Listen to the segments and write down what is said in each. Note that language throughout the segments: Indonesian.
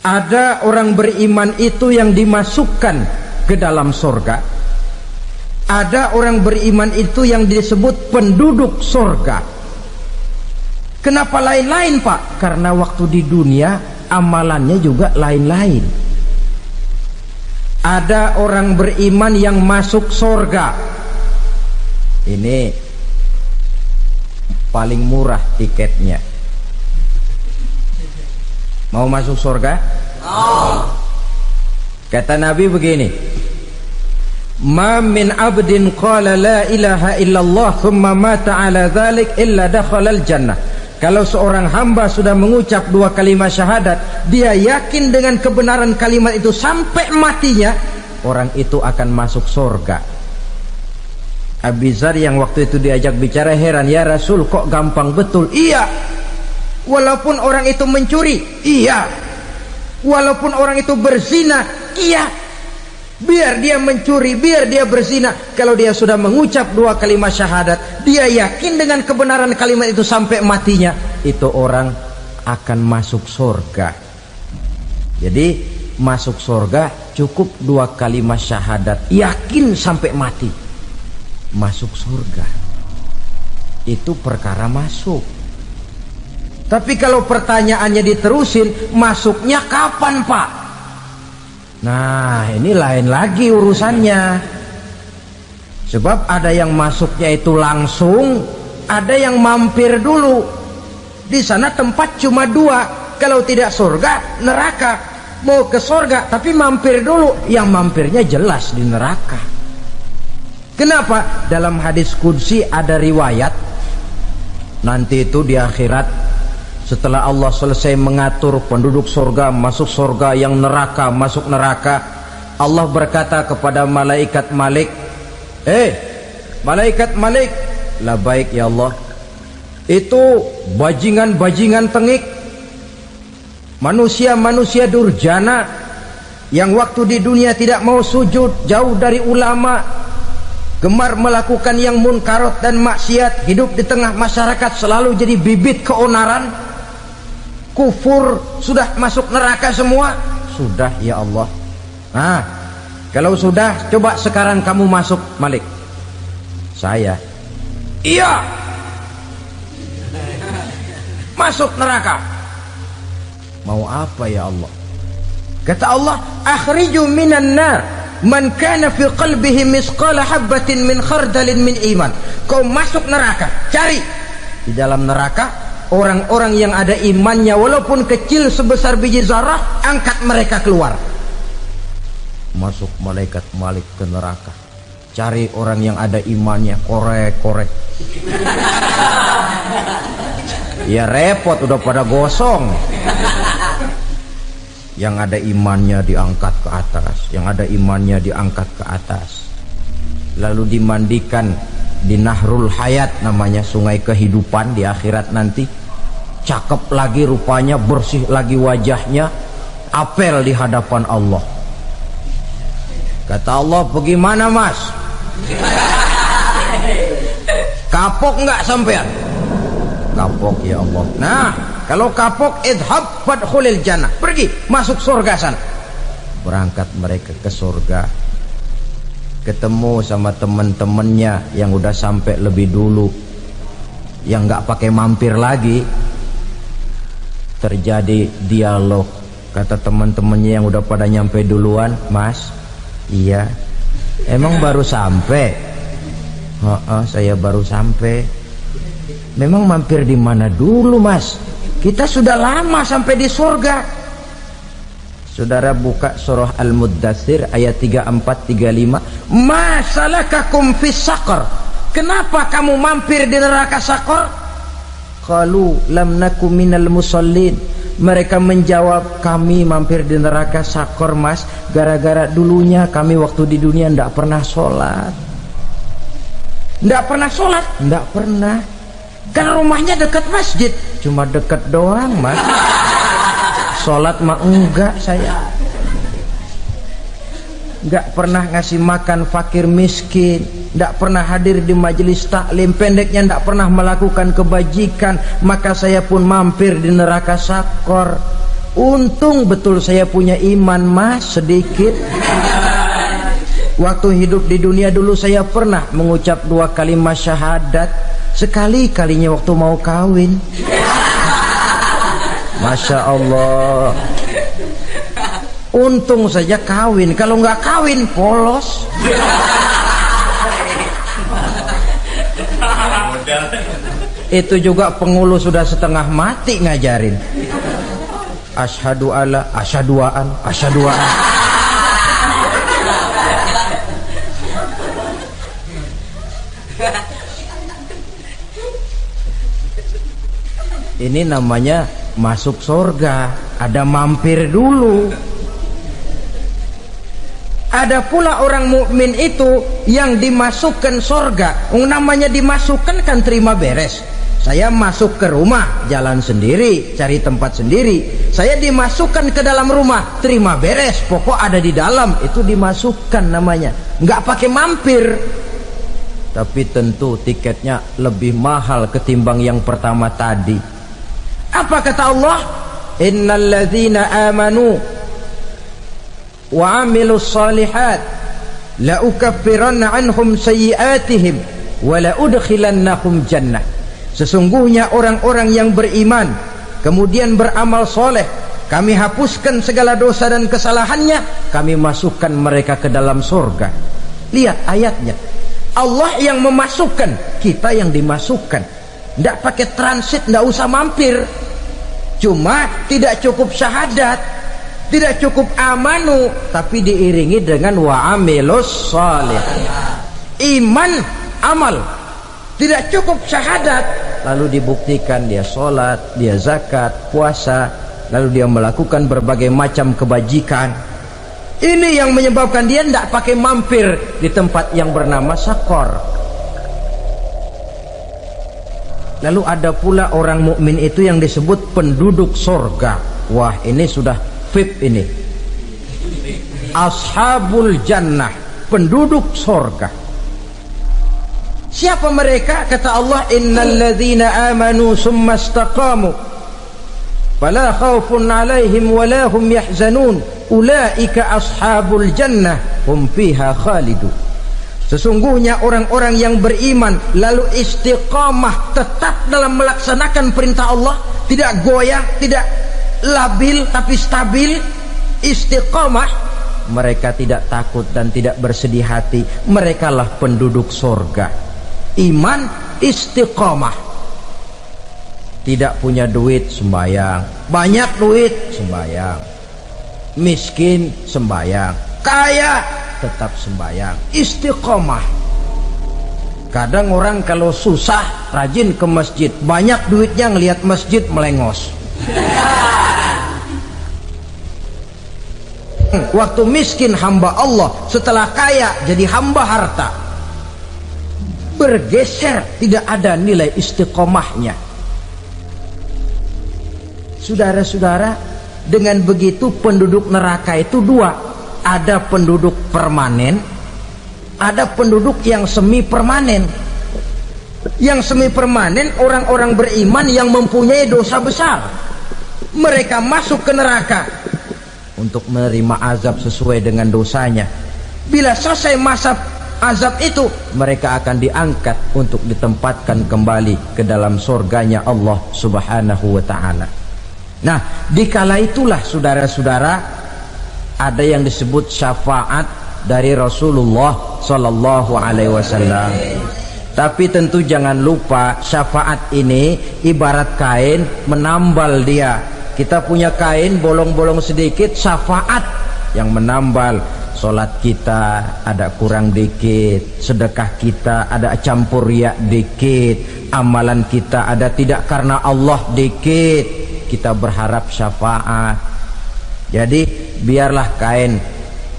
Ada orang beriman itu yang dimasukkan ke dalam surga. Ada orang beriman itu yang disebut penduduk surga. Kenapa lain-lain, Pak? Karena waktu di dunia amalannya juga lain-lain. Ada orang beriman yang masuk surga. Ini paling murah tiketnya. Mau masuk surga? Kata Nabi begini, ma min abdin qala la ilaha illallah thumma mata ala dhalik illa dakhalal jannah. Kalau seorang hamba sudah mengucap dua kalimat syahadat, dia yakin dengan kebenaran kalimat itu sampai matinya, orang itu akan masuk surga. Abi Dzar yang waktu itu diajak bicara heran, ya Rasul kok gampang betul? Iya, walaupun orang itu mencuri, iya. Walaupun orang itu berzina, iya. Biar dia mencuri, biar dia berzina, kalau dia sudah mengucap dua kalimat syahadat, dia yakin dengan kebenaran kalimat itu sampai matinya, itu orang akan masuk surga. Jadi masuk surga cukup dua kalimat syahadat, yakin sampai mati, masuk surga. Itu perkara masuk. Tapi kalau pertanyaannya diterusin, masuknya kapan, Pak? Nah, ini lain lagi urusannya. Sebab ada yang masuknya itu langsung, ada yang mampir dulu. Di sana tempat cuma dua, kalau tidak surga, neraka. Mau ke surga tapi mampir dulu, yang mampirnya jelas di neraka. Kenapa? Dalam hadis qudsi ada riwayat, nanti itu di akhirat, setelah Allah selesai mengatur penduduk surga masuk surga, yang neraka masuk neraka, Allah berkata kepada malaikat Malik, malaikat Malik, labaik ya Allah, itu bajingan-bajingan tengik, manusia-manusia durjana yang waktu di dunia tidak mau sujud, jauh dari ulama, gemar melakukan yang munkarat dan maksiat, hidup di tengah masyarakat selalu jadi bibit keonaran, kufur, sudah masuk neraka semua. Sudah ya Allah. Nah, kalau sudah, coba sekarang kamu masuk, Malik. Saya, iya, masuk neraka. Mau apa ya Allah? Kata Allah, akhriju minan nar man kana fi qalbihi misqala habatin min khardalin min iman. Kau masuk neraka, cari di dalam neraka orang-orang yang ada imannya walaupun kecil sebesar biji zarah, angkat mereka keluar. Masuk malaikat Malik ke neraka, cari orang yang ada imannya, korek-korek. Ya repot, udah pada gosong. Yang ada imannya diangkat ke atas, yang ada imannya diangkat ke atas, lalu dimandikan di Nahrul Hayat, namanya sungai kehidupan di akhirat nanti. Cakep lagi rupanya, bersih lagi wajahnya, apel di hadapan Allah. Kata Allah, bagaimana Mas? Kapok nggak sampean? Kapok ya Allah. Nah, kalau kapok, idhab fadkhulil jannah, pergi masuk surga sana. Berangkat mereka ke surga, ketemu sama teman-temannya yang udah sampai lebih dulu, yang nggak pakai mampir lagi. Terjadi dialog. Kata teman-temannya yang udah pada nyampe duluan, Mas, iya, emang baru sampai? Saya baru sampai. Memang mampir di mana dulu, Mas? Kita sudah lama sampai di surga. Saudara buka surah Al-Muddatsir ayat 34-35. Ma salakakum fis saqar? Kenapa kamu mampir di neraka Saqar? Qalu lam naku minal musallin. Mereka menjawab, kami mampir di neraka Saqar, Mas, gara-gara dulunya kami waktu di dunia ndak pernah sholat. Ndak pernah sholat? Ndak pernah. Kan rumahnya dekat masjid. Cuma dekat doang, Mas. Sholat mah enggak saya. Nggak pernah ngasih makan fakir miskin, nggak pernah hadir di majelis taklim, pendeknya nggak pernah melakukan kebajikan, maka saya pun mampir di neraka Saqar. untung betul saya punya iman mas sedikit. Waktu hidup di dunia dulu saya pernah mengucap 2 kalimat syahadat, sekali-kalinya waktu mau kawin. Masya Allah, untung saja kawin, kalau nggak kawin polos. Itu juga pengulu sudah setengah mati ngajarin asyhadu alla asyaduaan asyaduaan. Ini namanya masuk surga, ada mampir dulu. Ada pula orang mukmin itu yang dimasukkan surga. Namanya dimasukkan kan terima beres. Saya masuk ke rumah, jalan sendiri, cari tempat sendiri. Saya dimasukkan ke dalam rumah, terima beres, pokok ada di dalam, itu dimasukkan namanya. Nggak pakai mampir. Tapi tentu tiketnya lebih mahal ketimbang yang pertama tadi. Apa kata Allah? Innal ladzina amanu wa amilus salihat la ukaffiranna anhum sayyi'atihim wa la udkhilannahum jannah. Sesungguhnya orang-orang yang beriman kemudian beramal soleh, kami hapuskan segala dosa dan kesalahannya, kami masukkan mereka ke dalam surga. Lihat ayatnya, Allah yang memasukkan, kita yang dimasukkan. Tidak pakai transit, tidak usah mampir. Cuma tidak cukup syahadat, tidak cukup amanu, tapi diiringi dengan wa amilus salih. Iman, amal. Tidak cukup syahadat, lalu dibuktikan dia sholat, dia zakat, puasa, lalu dia melakukan berbagai macam kebajikan. Ini yang menyebabkan dia tidak pakai mampir di tempat yang bernama sakor. Lalu ada pula orang mukmin itu yang disebut penduduk surga. Wah, ini sudah VIP ini. Ashabul jannah, penduduk surga. Siapa mereka? Kata Allah, innal ladzina amanu summa istaqamu fala khaufun 'alaihim wala hum yahzanun ulaika ashabul jannah hum fiha khalidun. Sesungguhnya orang-orang yang beriman lalu istiqamah, tetap dalam melaksanakan perintah Allah, tidak goyah, tidak labil tapi stabil, istiqamah, mereka tidak takut dan tidak bersedih hati. Merekalah penduduk surga. Iman, istiqamah. Tidak punya duit, sembayang. Banyak duit, sembayang. Miskin, sembayang. Kaya, tetap sembayang. Istiqamah. Kadang orang kalau susah rajin ke masjid, banyak duitnya ngelihat masjid melengos. Waktu miskin hamba Allah, setelah kaya jadi hamba harta. Bergeser, tidak ada nilai istiqomahnya. Saudara-saudara, dengan begitu penduduk neraka itu dua. Ada penduduk permanen, ada penduduk yang semi permanen. Yang semi permanen orang-orang beriman yang mempunyai dosa besar. Mereka masuk ke neraka untuk menerima azab sesuai dengan dosanya. Bila selesai masa azab itu, mereka akan diangkat untuk ditempatkan kembali ke dalam surganya Allah Subhanahu wa ta'ala. Nah, dikala itulah saudara-saudara, ada yang disebut syafaat dari Rasulullah Sallallahu Alaihi Wasallam. Tapi tentu jangan lupa, syafaat ini ibarat kain menambal dia. Kita punya kain bolong-bolong sedikit, syafaat yang menambal. Solat kita ada kurang dikit, sedekah kita ada campur riak dikit, amalan kita ada tidak karena Allah dikit, kita berharap syafaat. Jadi biarlah kain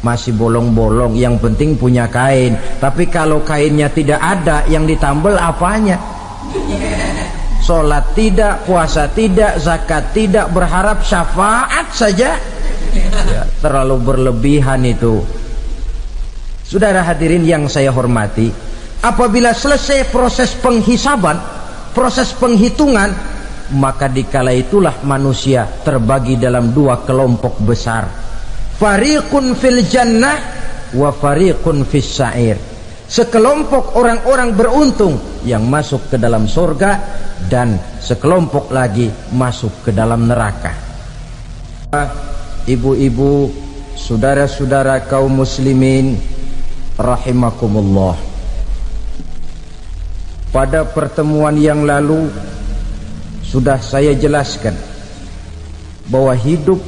masih bolong-bolong, yang penting punya kain. Tapi kalau kainnya tidak ada, yang ditambal apanya? Solat tidak, puasa tidak, zakat tidak, berharap syafaat saja. Ya, terlalu berlebihan itu. Saudara hadirin yang saya hormati, apabila selesai proses penghisaban, proses penghitungan, maka dikala itulah manusia terbagi dalam dua kelompok besar. Fariqun fil jannah wa fariqun fis sa'ir. Sekelompok orang-orang beruntung yang masuk ke dalam surga, dan sekelompok lagi masuk ke dalam neraka. Ibu-ibu, saudara-saudara kaum muslimin rahimakumullah, pada pertemuan yang lalu sudah saya jelaskan bahwa hidup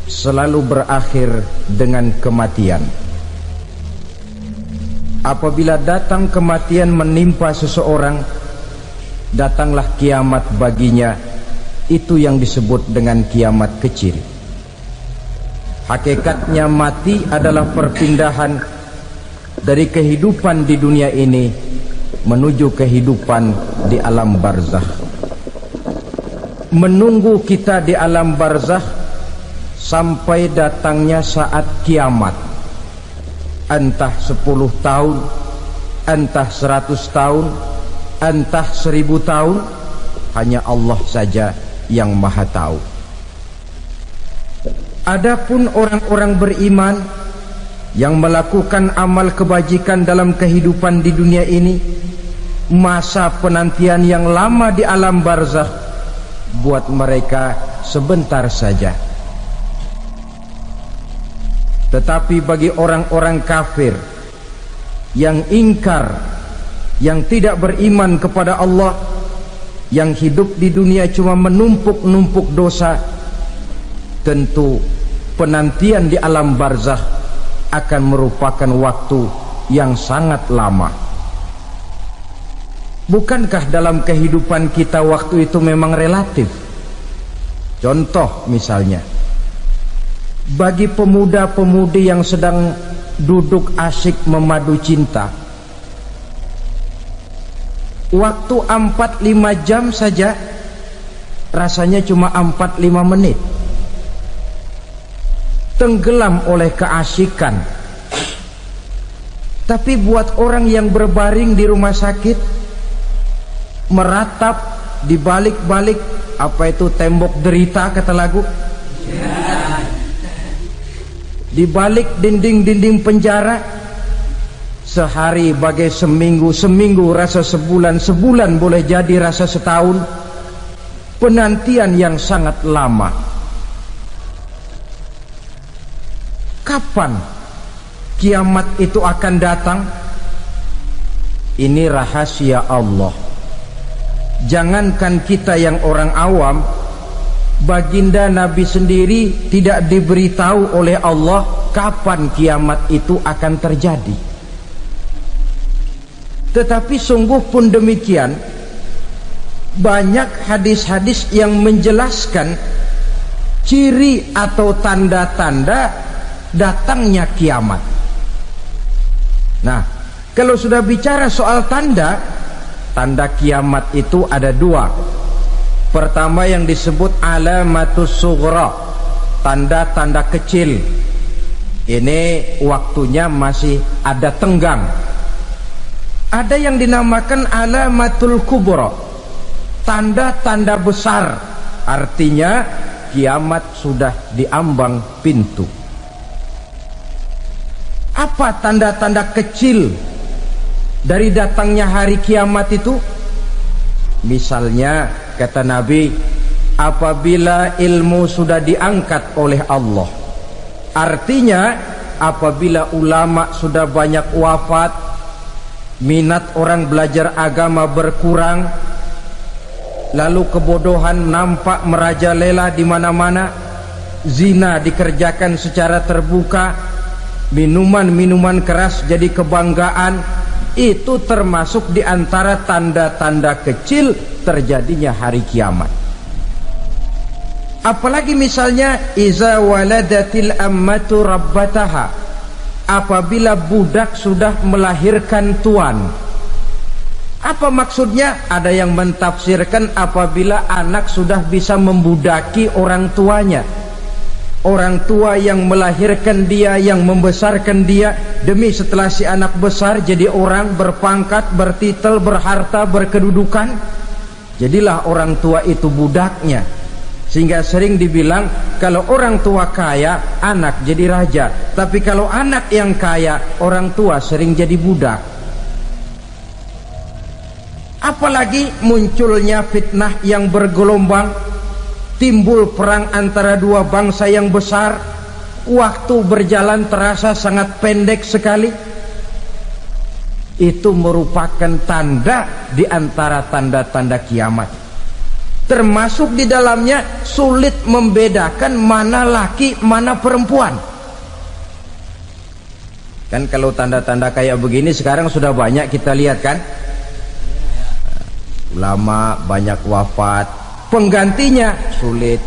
selalu berakhir dengan kematian. Apabila datang kematian menimpa seseorang, datanglah kiamat baginya. Itu yang disebut dengan kiamat kecil. Hakikatnya mati adalah perpindahan dari kehidupan di dunia ini menuju kehidupan di alam barzakh. Menunggu kita di alam barzakh sampai datangnya saat kiamat. Entah 10 tahun, entah 100 tahun, entah 1000 tahun, hanya Allah saja yang maha tahu. Adapun orang-orang beriman yang melakukan amal kebajikan dalam kehidupan di dunia ini, masa penantian yang lama di alam barzakh buat mereka sebentar saja. Tetapi bagi orang-orang kafir yang ingkar, yang tidak beriman kepada Allah, yang hidup di dunia cuma menumpuk-numpuk dosa, tentu penantian di alam barzakh akan merupakan waktu yang sangat lama. Bukankah dalam kehidupan kita waktu itu memang relatif? Contoh misalnya, bagi pemuda-pemudi yang sedang duduk asyik memadu cinta, waktu 4-5 jam saja rasanya cuma 4-5 menit, tenggelam oleh keasikan. Tapi buat orang yang berbaring di rumah sakit, meratap di balik-balik apa itu tembok derita kata lagu, di balik dinding-dinding penjara, sehari bagai seminggu, seminggu rasa sebulan, sebulan boleh jadi rasa setahun. Penantian yang sangat lama. Kapan kiamat itu akan datang? Ini rahasia Allah. Jangankan kita yang orang awam, baginda Nabi sendiri tidak diberitahu oleh Allah kapan kiamat itu akan terjadi. Tetapi sungguh pun demikian, banyak hadis-hadis yang menjelaskan ciri atau tanda-tanda datangnya kiamat. Nah, kalau sudah bicara soal tanda kiamat itu ada dua. Pertama yang disebut alamatus sughra, tanda-tanda kecil. Ini waktunya masih ada tenggang. Ada yang dinamakan alamatul kubra, tanda-tanda besar. Artinya kiamat sudah diambang pintu. Apa tanda-tanda kecil dari datangnya hari kiamat itu? Misalnya kata Nabi, apabila ilmu sudah diangkat oleh Allah, artinya apabila ulama sudah banyak wafat, minat orang belajar agama berkurang, lalu kebodohan nampak merajalela di mana-mana, zina dikerjakan secara terbuka, minuman-minuman keras jadi kebanggaan. Itu termasuk di antara tanda-tanda kecil terjadinya hari kiamat. Apalagi misalnya iza waladatil ammatu rabbataha, apabila budak sudah melahirkan tuan. Apa maksudnya? Ada yang mentafsirkan apabila anak sudah bisa membudaki orang tuanya. Orang tua yang melahirkan dia, yang membesarkan dia, demi setelah si anak besar jadi orang berpangkat, bertitel, berharta, berkedudukan, Jadilah orang tua itu budaknya. Sehingga sering dibilang kalau orang tua kaya, anak jadi raja. Tapi kalau anak yang kaya, orang tua sering jadi budak. Apalagi munculnya fitnah yang bergelombang, timbul perang antara dua bangsa yang besar, waktu berjalan terasa sangat pendek sekali. Itu merupakan tanda di antara tanda-tanda kiamat. Termasuk di dalamnya sulit membedakan mana laki, mana perempuan. Kan kalau tanda-tanda kayak begini sekarang sudah banyak kita lihat kan. Ulama banyak wafat, penggantinya sulit.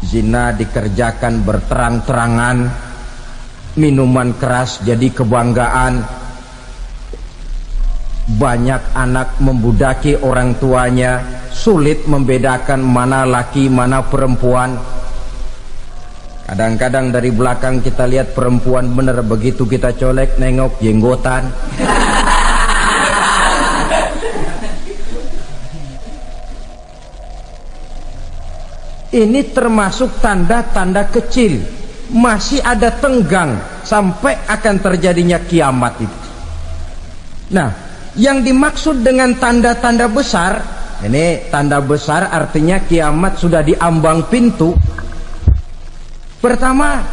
Zina dikerjakan berterang-terangan, minuman keras jadi kebanggaan. Banyak anak membudaki orang tuanya, sulit membedakan mana laki mana perempuan. Kadang-kadang dari belakang kita lihat perempuan bener, begitu kita colek nengok jenggotan. Ini termasuk tanda-tanda kecil, masih ada tenggang sampai akan terjadinya kiamat itu. Nah, yang dimaksud dengan tanda-tanda besar, ini tanda besar artinya kiamat sudah diambang pintu. Pertama,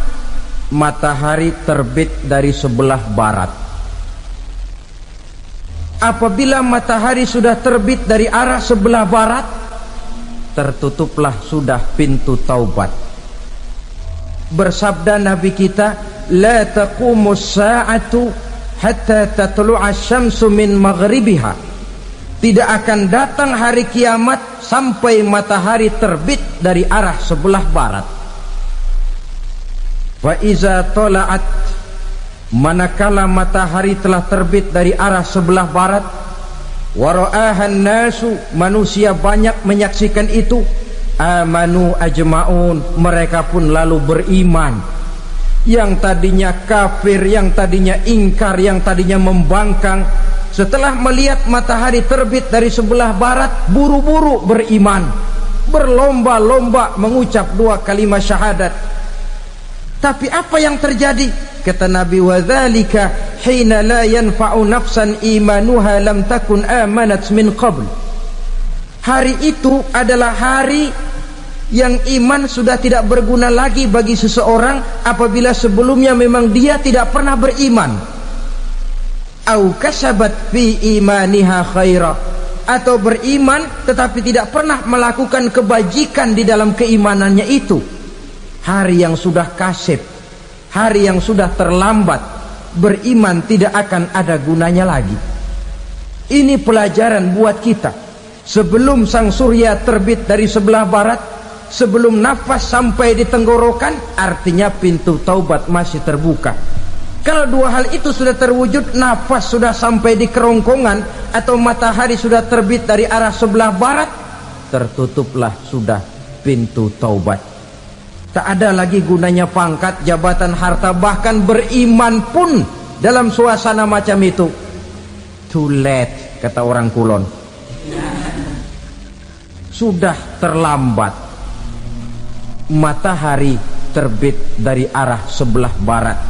matahari terbit dari sebelah barat. Apabila matahari sudah terbit dari arah sebelah barat, tertutuplah sudah pintu taubat. Bersabda Nabi kita, la taqumus sa'atu hatta tatlu'a syamsu min maghribiha. Tidak akan datang hari kiamat sampai matahari terbit dari arah sebelah barat. Wa iza tala'at, manakala matahari telah terbit dari arah sebelah barat, wa ra'ahan nasu, manusia banyak menyaksikan itu, amanu ajma'un, mereka pun lalu beriman. Yang tadinya kafir, yang tadinya ingkar, yang tadinya membangkang, setelah melihat matahari terbit dari sebelah barat, buru-buru beriman, berlomba-lomba mengucap dua kalimat syahadat. Tapi apa yang terjadi? Kata Nabi, wadzalika hina la yanfa'u nafsan imanuha lam takun amanat min qabl. Hari itu adalah hari yang iman sudah tidak berguna lagi bagi seseorang apabila sebelumnya memang dia tidak pernah beriman. Au kasabat fi imaniha khaira, atau beriman tetapi tidak pernah melakukan kebajikan di dalam keimanannya itu. Hari yang sudah kasib, hari yang sudah terlambat, beriman tidak akan ada gunanya lagi. Ini pelajaran buat kita. Sebelum sang surya terbit dari sebelah barat, sebelum nafas sampai di tenggorokan, artinya pintu taubat masih terbuka. Kalau dua hal itu sudah terwujud, nafas sudah sampai di kerongkongan atau matahari sudah terbit dari arah sebelah barat, tertutuplah sudah pintu taubat. Tak ada lagi gunanya pangkat, jabatan, harta, bahkan beriman pun dalam suasana macam itu too late, kata orang Kulon. Sudah terlambat. Matahari terbit dari arah sebelah barat,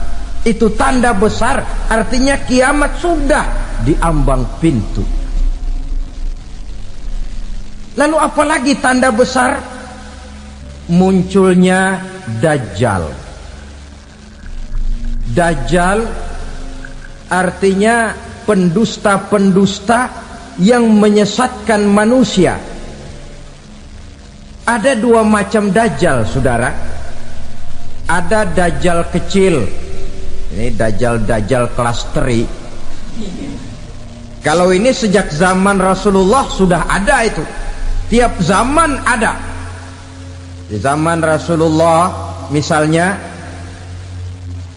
itu tanda besar, artinya kiamat sudah diambang pintu. Lalu apalagi tanda besar? Munculnya Dajjal. Dajjal artinya pendusta-pendusta yang menyesatkan manusia. Ada dua macam Dajjal, saudara. Ada Dajjal kecil, ini Dajjal kelas 3. Kalau ini sejak zaman Rasulullah sudah ada itu. Tiap zaman ada. Di zaman Rasulullah misalnya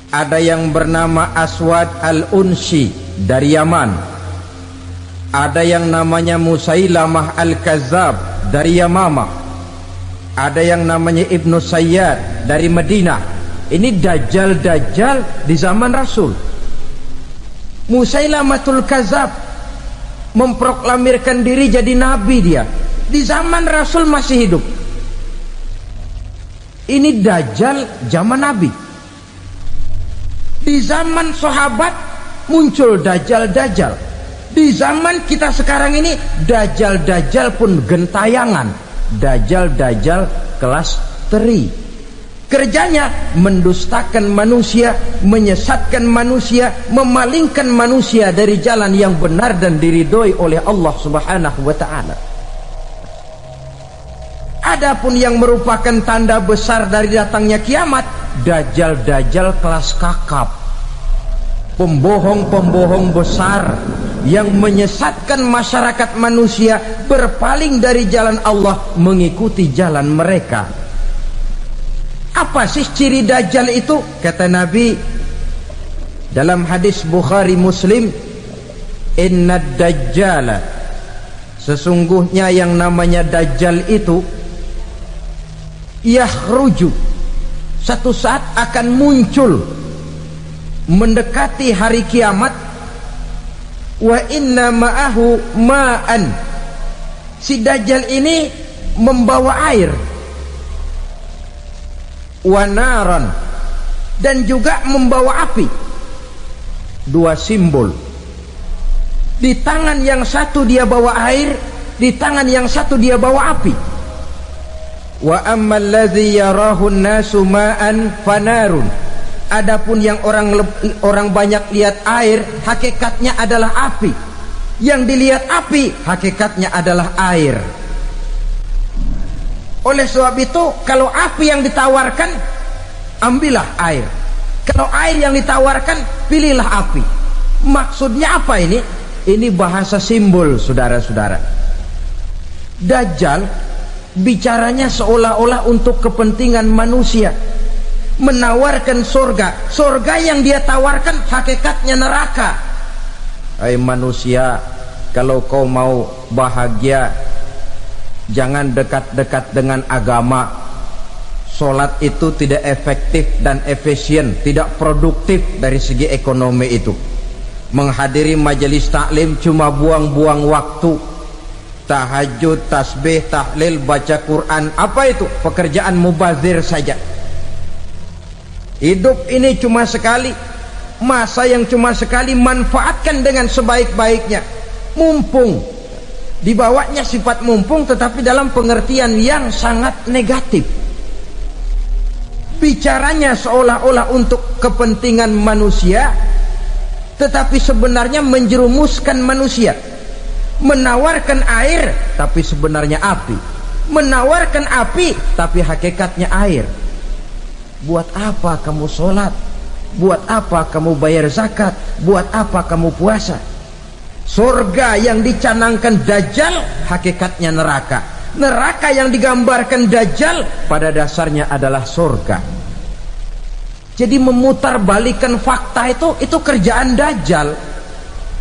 ada yang bernama Aswad al-Unsi dari Yaman. Ada yang namanya Musailamah al-Kazzab dari Yamamah. Ada yang namanya Ibnu Sayyad dari Madinah. Ini Dajjal di zaman Rasul. Musailamatul Kazzab memproklamirkan diri jadi nabi dia di zaman Rasul masih hidup. Ini Dajjal zaman Nabi. Di zaman sahabat muncul Dajjal-Dajjal. Di zaman kita sekarang ini Dajjal-Dajjal pun gentayangan. Dajjal-Dajjal kelas teri. Kerjanya mendustakan manusia, menyesatkan manusia, memalingkan manusia dari jalan yang benar dan diridhoi oleh Allah Subhanahu wa taala. Adapun yang merupakan tanda besar dari datangnya kiamat, Dajjal-Dajjal kelas kakap, pembohong-pembohong besar yang menyesatkan masyarakat manusia berpaling dari jalan Allah mengikuti jalan mereka. Apa sih ciri Dajjal itu? Kata Nabi dalam hadis Bukhari Muslim, "Inna Dajjala", sesungguhnya yang namanya Dajjal itu yakhruju, satu saat akan muncul mendekati hari kiamat. Wa inna ma'ahu ma'an, si Dajjal ini membawa air. Wa naran, dan juga membawa api. Dua simbol. Di tangan yang satu dia bawa air, di tangan yang satu dia bawa api. Wa ammal ladzi yarahu an-nasu ma'an fanarun, adapun yang orang banyak lihat air, hakikatnya adalah api. Yang dilihat api, hakikatnya adalah air. Oleh sebab itu, kalau api yang ditawarkan, ambillah air. Kalau air yang ditawarkan, pilihlah api. Maksudnya apa ini? Ini bahasa simbol, saudara-saudara. Dajjal bicaranya seolah-olah untuk kepentingan manusia, menawarkan surga. Surga yang dia tawarkan hakikatnya neraka. Hai manusia, kalau kau mau bahagia, jangan dekat-dekat dengan agama. Sholat itu tidak efektif dan efisien, tidak produktif dari segi ekonomi itu. Menghadiri majelis taklim cuma buang-buang waktu. Tahajud, tasbih, tahlil, baca Quran, apa itu? Pekerjaan mubazir saja. Hidup ini cuma sekali, masa yang cuma sekali, manfaatkan dengan sebaik-baiknya. Mumpung, dibawanya sifat mumpung, tetapi dalam pengertian yang sangat negatif. Bicaranya seolah-olah untuk kepentingan manusia, tetapi sebenarnya menjerumuskan manusia. Menawarkan air, tapi sebenarnya api. Menawarkan api, tapi hakikatnya air. Buat apa kamu sholat? Buat apa kamu bayar zakat? Buat apa kamu puasa? Surga yang dicanangkan Dajjal, hakikatnya neraka. Neraka yang digambarkan Dajjal, pada dasarnya adalah surga. Jadi memutarbalikkan fakta itu kerjaan Dajjal.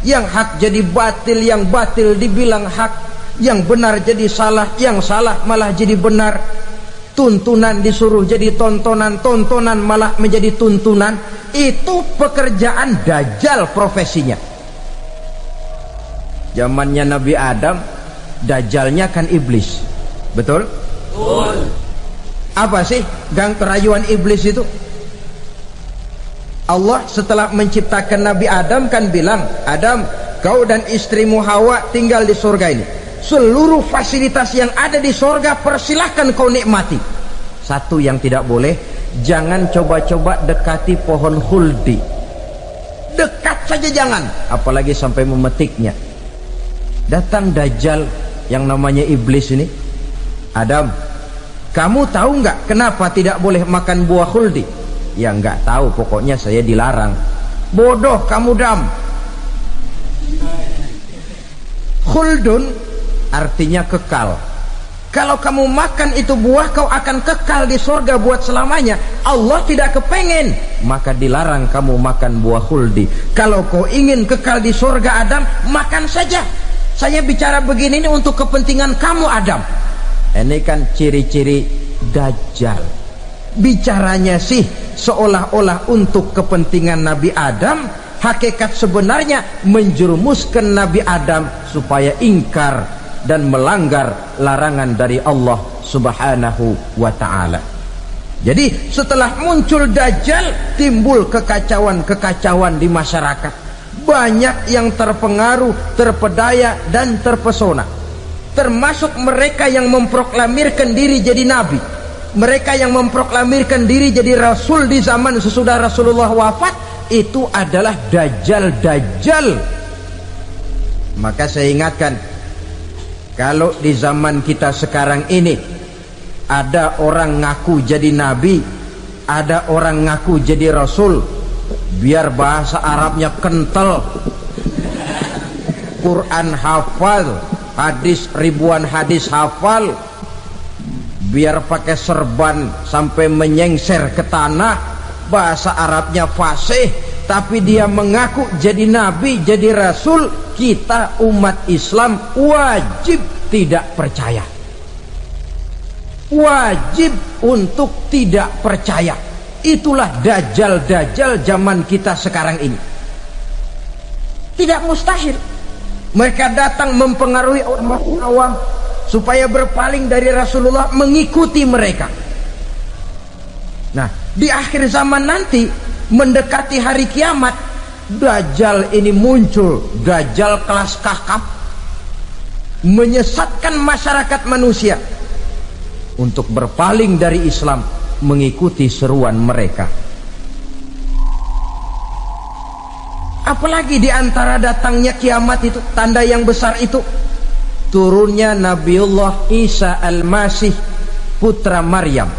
Yang hak jadi batil, yang batil dibilang hak, yang benar jadi salah, yang salah malah jadi benar. Tuntunan disuruh jadi tontonan, tontonan malah menjadi tuntunan. Itu pekerjaan Dajjal profesinya. Zamannya Nabi Adam, Dajjalnya kan iblis. Betul? Betul. Apa sih gang kerayuan iblis itu? Allah setelah menciptakan Nabi Adam kan bilang, Adam, kau dan istrimu Hawa tinggal di surga ini. Seluruh fasilitas yang ada di surga persilahkan kau nikmati. Satu yang tidak boleh, jangan coba-coba dekati pohon khuldi. Dekat saja jangan, apalagi sampai memetiknya. Datang Dajjal yang namanya iblis ini. Adam, kamu tahu nggak kenapa tidak boleh makan buah khuldi? Ya nggak tahu, pokoknya saya dilarang. Bodoh kamu Dam. Khuldun artinya kekal. Kalau kamu makan itu buah, kau akan kekal di surga buat selamanya. Allah tidak kepengen, maka dilarang kamu makan buah khuldi. Kalau kau ingin kekal di surga Adam, makan saja. Saya bicara begini ini untuk kepentingan kamu Adam. Ini kan ciri-ciri Dajjal. Bicaranya sih seolah-olah untuk kepentingan Nabi Adam, hakikat sebenarnya menjerumuskan Nabi Adam supaya ingkar dan melanggar larangan dari Allah Subhanahu wa ta'ala. Jadi setelah muncul Dajjal, timbul kekacauan-kekacauan di masyarakat. Banyak yang terpengaruh, terpedaya dan terpesona, termasuk mereka yang memproklamirkan diri jadi nabi, mereka yang memproklamirkan diri jadi rasul di zaman sesudah Rasulullah wafat. Itu adalah Dajjal. Maka saya ingatkan, kalau di zaman kita sekarang ini ada orang ngaku jadi nabi, ada orang ngaku jadi rasul, biar bahasa Arabnya kental, Quran hafal, hadis ribuan hadis hafal, biar pakai serban sampai menyengser ke tanah, bahasa Arabnya fasih, tapi dia mengaku jadi nabi, jadi rasul, kita umat Islam wajib tidak percaya, wajib untuk tidak percaya. Itulah dajjal-dajjal zaman kita sekarang ini. Tidak mustahil mereka datang mempengaruhi orang awam supaya berpaling dari Rasulullah, mengikuti mereka. Nah, di akhir zaman nanti, mendekati hari kiamat, Dajjal ini muncul, Dajjal kelas kakap, menyesatkan masyarakat manusia untuk berpaling dari Islam, mengikuti seruan mereka. Apalagi di antara datangnya kiamat itu, tanda yang besar itu, turunnya Nabiullah Isa Al-Masih, putra Maryam.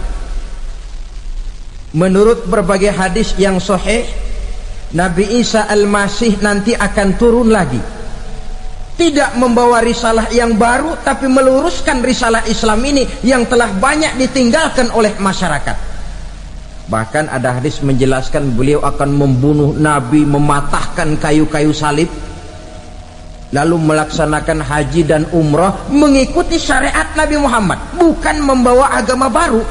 Menurut berbagai hadis yang sahih, Nabi Isa Al-Masih nanti akan turun lagi, tidak membawa risalah yang baru, tapi meluruskan risalah Islam ini yang telah banyak ditinggalkan oleh masyarakat. Bahkan ada hadis menjelaskan beliau akan membunuh Nabi, mematahkan kayu-kayu salib, lalu melaksanakan haji dan umrah mengikuti syariat Nabi Muhammad, bukan membawa agama baru.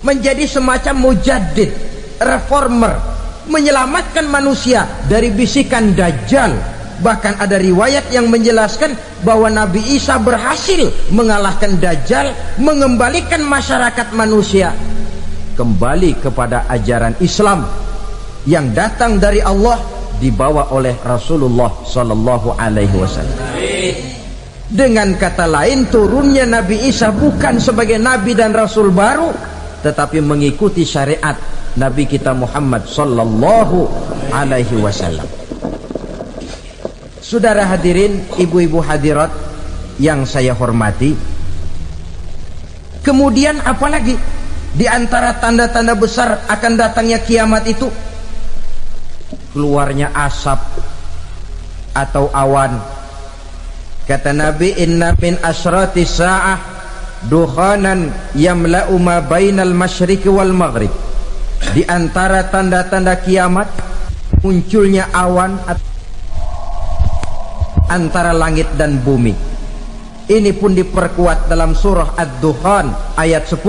Menjadi semacam mujaddid, reformer, menyelamatkan manusia dari bisikan Dajjal. Bahkan ada riwayat yang menjelaskan bahwa Nabi Isa berhasil mengalahkan Dajjal, mengembalikan masyarakat manusia kembali kepada ajaran Islam yang datang dari Allah, dibawa oleh Rasulullah Sallallahu Alaihi Wasallam. Dengan kata lain, turunnya Nabi Isa bukan sebagai Nabi dan Rasul baru, tetapi mengikuti syariat Nabi kita Muhammad Sallallahu Alaihi Wasallam. Saudara hadirin, ibu-ibu hadirat yang saya hormati, kemudian apalagi di antara tanda-tanda besar akan datangnya kiamat itu? Keluarnya asap atau awan. Kata Nabi, inna min asratis sa'ah dukhanan yamla'u ma bainal masyriqi wal maghrib. Di antara tanda-tanda kiamat, munculnya awan antara langit dan bumi. Ini pun diperkuat dalam surah Ad-Dukhan ayat 10,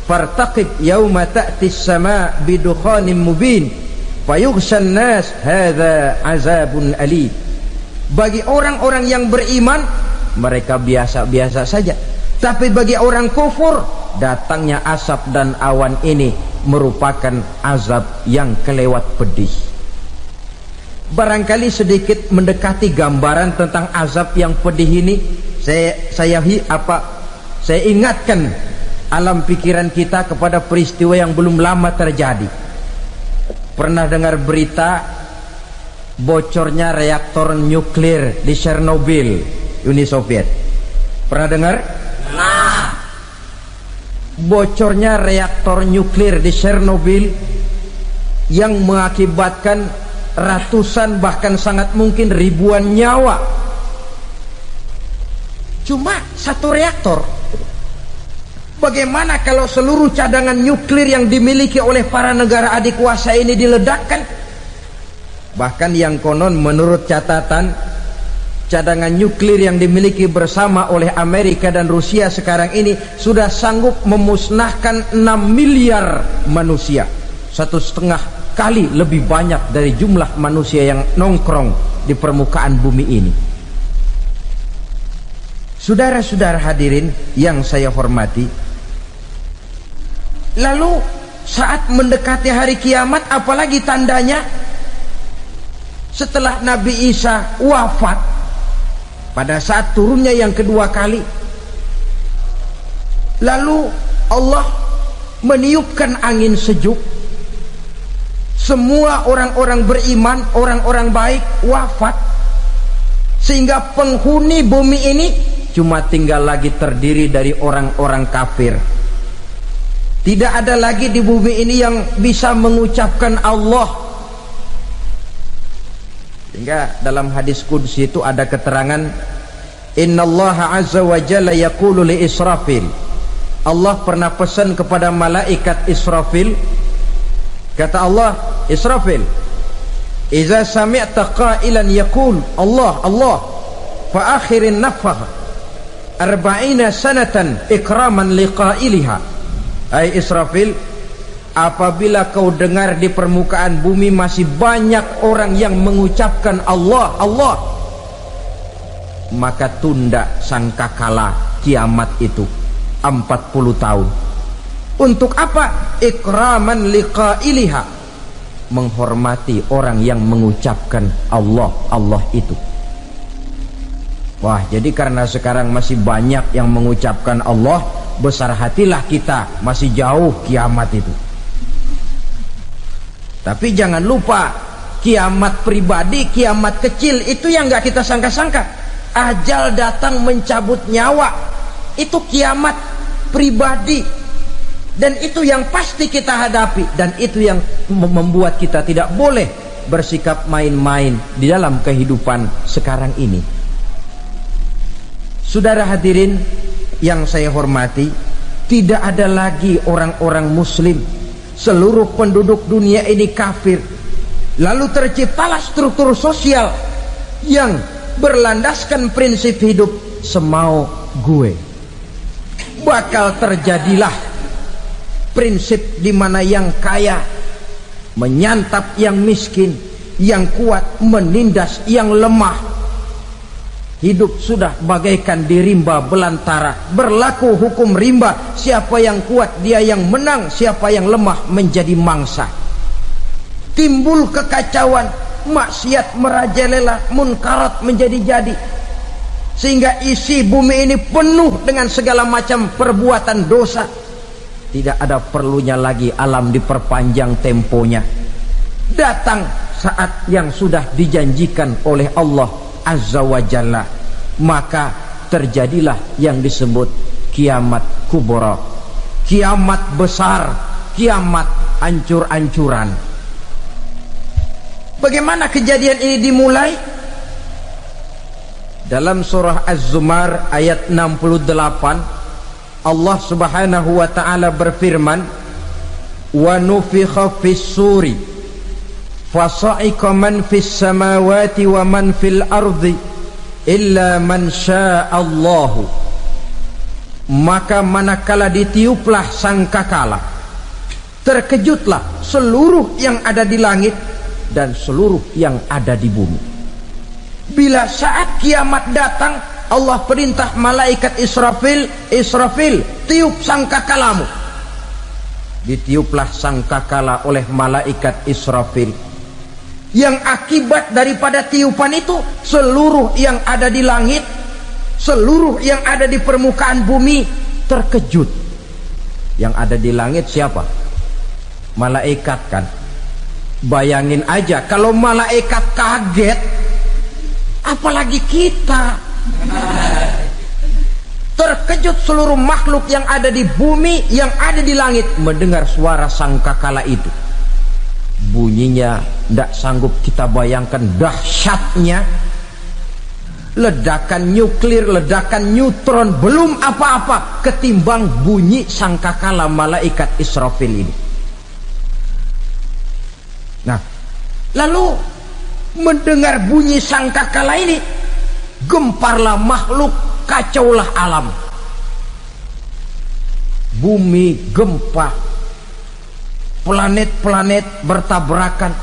fartaqib yauma ta'tis sama bidukhanin mubin fayughshan nas hadza azabun alim. Bagi orang-orang yang beriman, mereka biasa-biasa saja, tapi bagi orang kufur, datangnya asap dan awan ini merupakan azab yang kelewat pedih. Barangkali sedikit mendekati gambaran tentang azab yang pedih ini, saya ingatkan alam pikiran kita kepada peristiwa yang belum lama terjadi. Pernah dengar berita bocornya reaktor nuklir di Chernobyl, Uni Soviet? Pernah dengar? Nah, bocornya reaktor nuklir di Chernobyl yang mengakibatkan ratusan, bahkan sangat mungkin ribuan nyawa. Cuma satu reaktor. Bagaimana kalau seluruh cadangan nuklir yang dimiliki oleh para negara adik kuasa ini diledakkan? Bahkan yang konon menurut catatan, cadangan nuklir yang dimiliki bersama oleh Amerika dan Rusia sekarang ini sudah sanggup memusnahkan 6 miliar manusia, 1,5 kali lebih banyak dari jumlah manusia yang nongkrong di permukaan bumi ini. Saudara-saudara hadirin yang saya hormati, lalu saat mendekati hari kiamat, apalagi tandanya? Setelah Nabi Isa wafat, pada saat turunnya yang kedua kali, lalu Allah meniupkan angin sejuk. Semua orang-orang beriman, orang-orang baik wafat, sehingga penghuni bumi ini cuma tinggal lagi terdiri dari orang-orang kafir. Tidak ada lagi di bumi ini yang bisa mengucapkan Allah. Sehingga dalam hadis qudsi itu ada keterangan, innallaha azza wa jalla yaqulu li Israfil. Allah pernah pesan kepada malaikat Israfil, kata Allah, Israfil, idza sami'ta qailan yaqul Allah Allah fa akhirin nafakh 40 sanatan ikraman liqailiha. Hai Israfil, apabila kau dengar di permukaan bumi masih banyak orang yang mengucapkan Allah Allah, maka tunda sangkakala kiamat itu 40 tahun. Untuk apa? Ikraman liqailiha, menghormati orang yang mengucapkan Allah Allah itu. Wah, jadi karena sekarang masih banyak yang mengucapkan Allah, besar hatilah kita, masih jauh kiamat itu. Tapi jangan lupa, kiamat pribadi, kiamat kecil itu yang gak kita sangka-sangka. Ajal datang mencabut nyawa, itu kiamat pribadi, dan itu yang pasti kita hadapi, dan itu yang membuat kita tidak boleh bersikap main-main di dalam kehidupan sekarang ini. Saudara hadirin yang saya hormati, tidak ada lagi orang-orang muslim. Seluruh penduduk dunia ini kafir. Lalu terciptalah struktur sosial yang berlandaskan prinsip hidup semau gue. Bakal terjadilah prinsip di mana yang kaya menyantap yang miskin, yang kuat menindas yang lemah. Hidup sudah bagaikan di rimba belantara, berlaku hukum rimba. Siapa yang kuat dia yang menang, siapa yang lemah menjadi mangsa. Timbul kekacauan, maksiat merajalela, munkarat menjadi-jadi, sehingga isi bumi ini penuh dengan segala macam perbuatan dosa. Tidak ada perlunya lagi alam diperpanjang temponya. Datang saat yang sudah dijanjikan oleh Allah Azza wa Jalla, maka terjadilah yang disebut kiamat kubra, kiamat besar, kiamat ancur-ancuran. Bagaimana kejadian ini dimulai? Dalam surah Az-Zumar ayat 68, Allah Subhanahu wa taala berfirman, wa nufikha fis suri fasa'iqa man fis samawati wa man fil ardi illa man sya'allahu. Maka manakala ditiuplah sangkakala, terkejutlah seluruh yang ada di langit dan seluruh yang ada di bumi. Bila saat kiamat datang, Allah perintah malaikat Israfil, Israfil, tiup sangkakalamu. Ditiuplah sangkakala oleh malaikat Israfil. Yang akibat daripada tiupan itu, seluruh yang ada di langit, seluruh yang ada di permukaan bumi terkejut. Yang ada di langit siapa? Malaikat kan. Bayangin aja kalau malaikat kaget, apalagi kita. Terkejut seluruh makhluk yang ada di bumi, yang ada di langit mendengar suara sangkakala itu. Bunyinya tidak sanggup kita bayangkan dahsyatnya. Ledakan nuklir, ledakan neutron belum apa-apa ketimbang bunyi sangkakala malaikat Israfil ini. Nah, lalu mendengar bunyi sangkakala ini, gemparlah makhluk, kacaulah alam. Bumi gempa, planet-planet bertabrakan,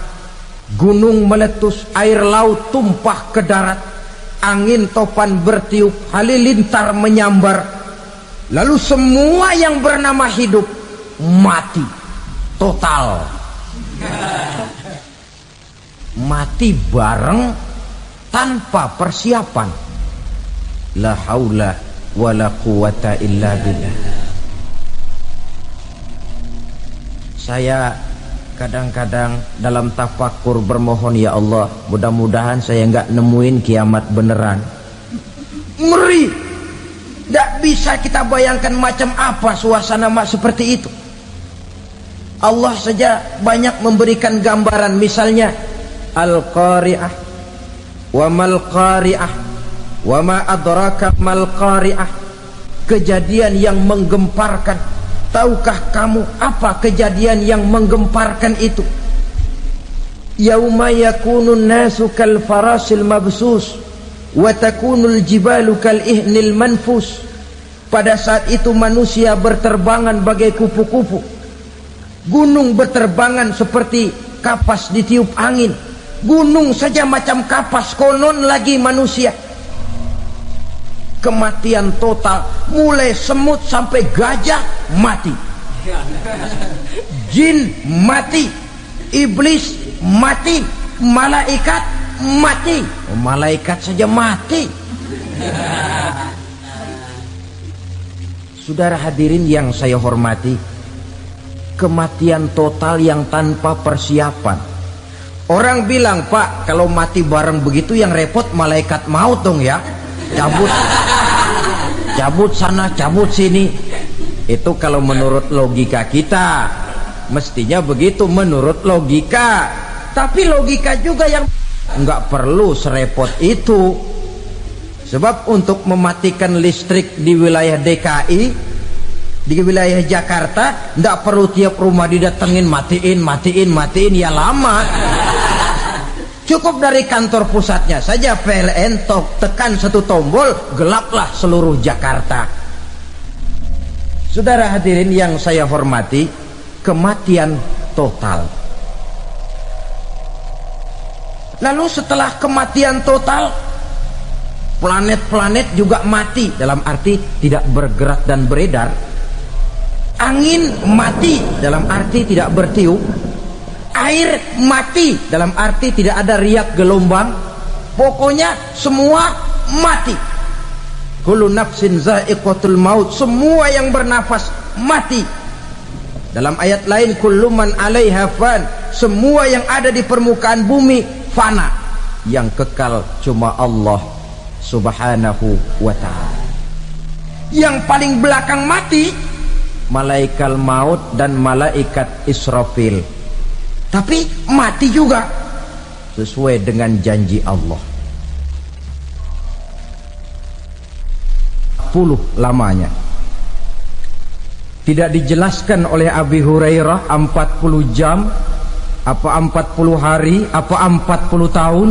gunung meletus, air laut tumpah ke darat, angin topan bertiup, halilintar menyambar, lalu semua yang bernama hidup mati total. Mati bareng tanpa persiapan. La haula wala quwata illa billah. Saya kadang-kadang dalam tafakur bermohon, ya Allah, mudah-mudahan saya enggak nemuin kiamat beneran. Ngeri. Tidak bisa kita bayangkan macam apa suasana seperti itu. Allah saja banyak memberikan gambaran, misalnya Al-Qari'ah, wa mal qari'ah, wa ma adraka mal qari'ah. Kejadian yang menggemparkan. Tahukah kamu apa kejadian yang menggemparkan itu? Yauma yakunun nasu kal farasil mabsus wa takunul jibalu kal ihnil manfus. Pada saat itu manusia berterbangan bagai kupu-kupu, gunung berterbangan seperti kapas ditiup angin. Gunung saja macam kapas, konon lagi manusia. Kematian total, mulai semut sampai gajah mati, jin mati, iblis mati, malaikat mati. Malaikat saja mati. Saudara hadirin yang saya hormati, kematian total yang tanpa persiapan. Orang bilang, Pak, kalau mati bareng begitu yang repot malaikat maut dong ya. Cabut sana, cabut sini. Itu kalau menurut logika kita, mestinya begitu menurut logika. Tapi logika juga yang nggak perlu serepot itu. Sebab untuk mematikan listrik di wilayah DKI, di wilayah Jakarta, nggak perlu tiap rumah didatengin, matiin, ya lama. Cukup dari kantor pusatnya saja PLN, tekan satu tombol, gelaplah seluruh Jakarta. Saudara hadirin yang saya hormati, kematian total. Lalu setelah kematian total, planet-planet juga mati, dalam arti tidak bergerak dan beredar. Angin mati, dalam arti tidak bertiup. Air mati, dalam arti tidak ada riak gelombang. Pokoknya semua mati. Kullu nafsin za'iqatul maut, semua yang bernafas mati. Dalam ayat lain, kullu man 'alaiha fan, semua yang ada di permukaan bumi fana. Yang kekal cuma Allah Subhanahu wa ta'ala. Yang paling belakang mati malaikat maut dan malaikat Israfil. Tapi mati juga sesuai dengan janji Allah. 40 lamanya. Tidak dijelaskan oleh Abi Hurairah 40 jam, apa 40 hari, apa 40 tahun.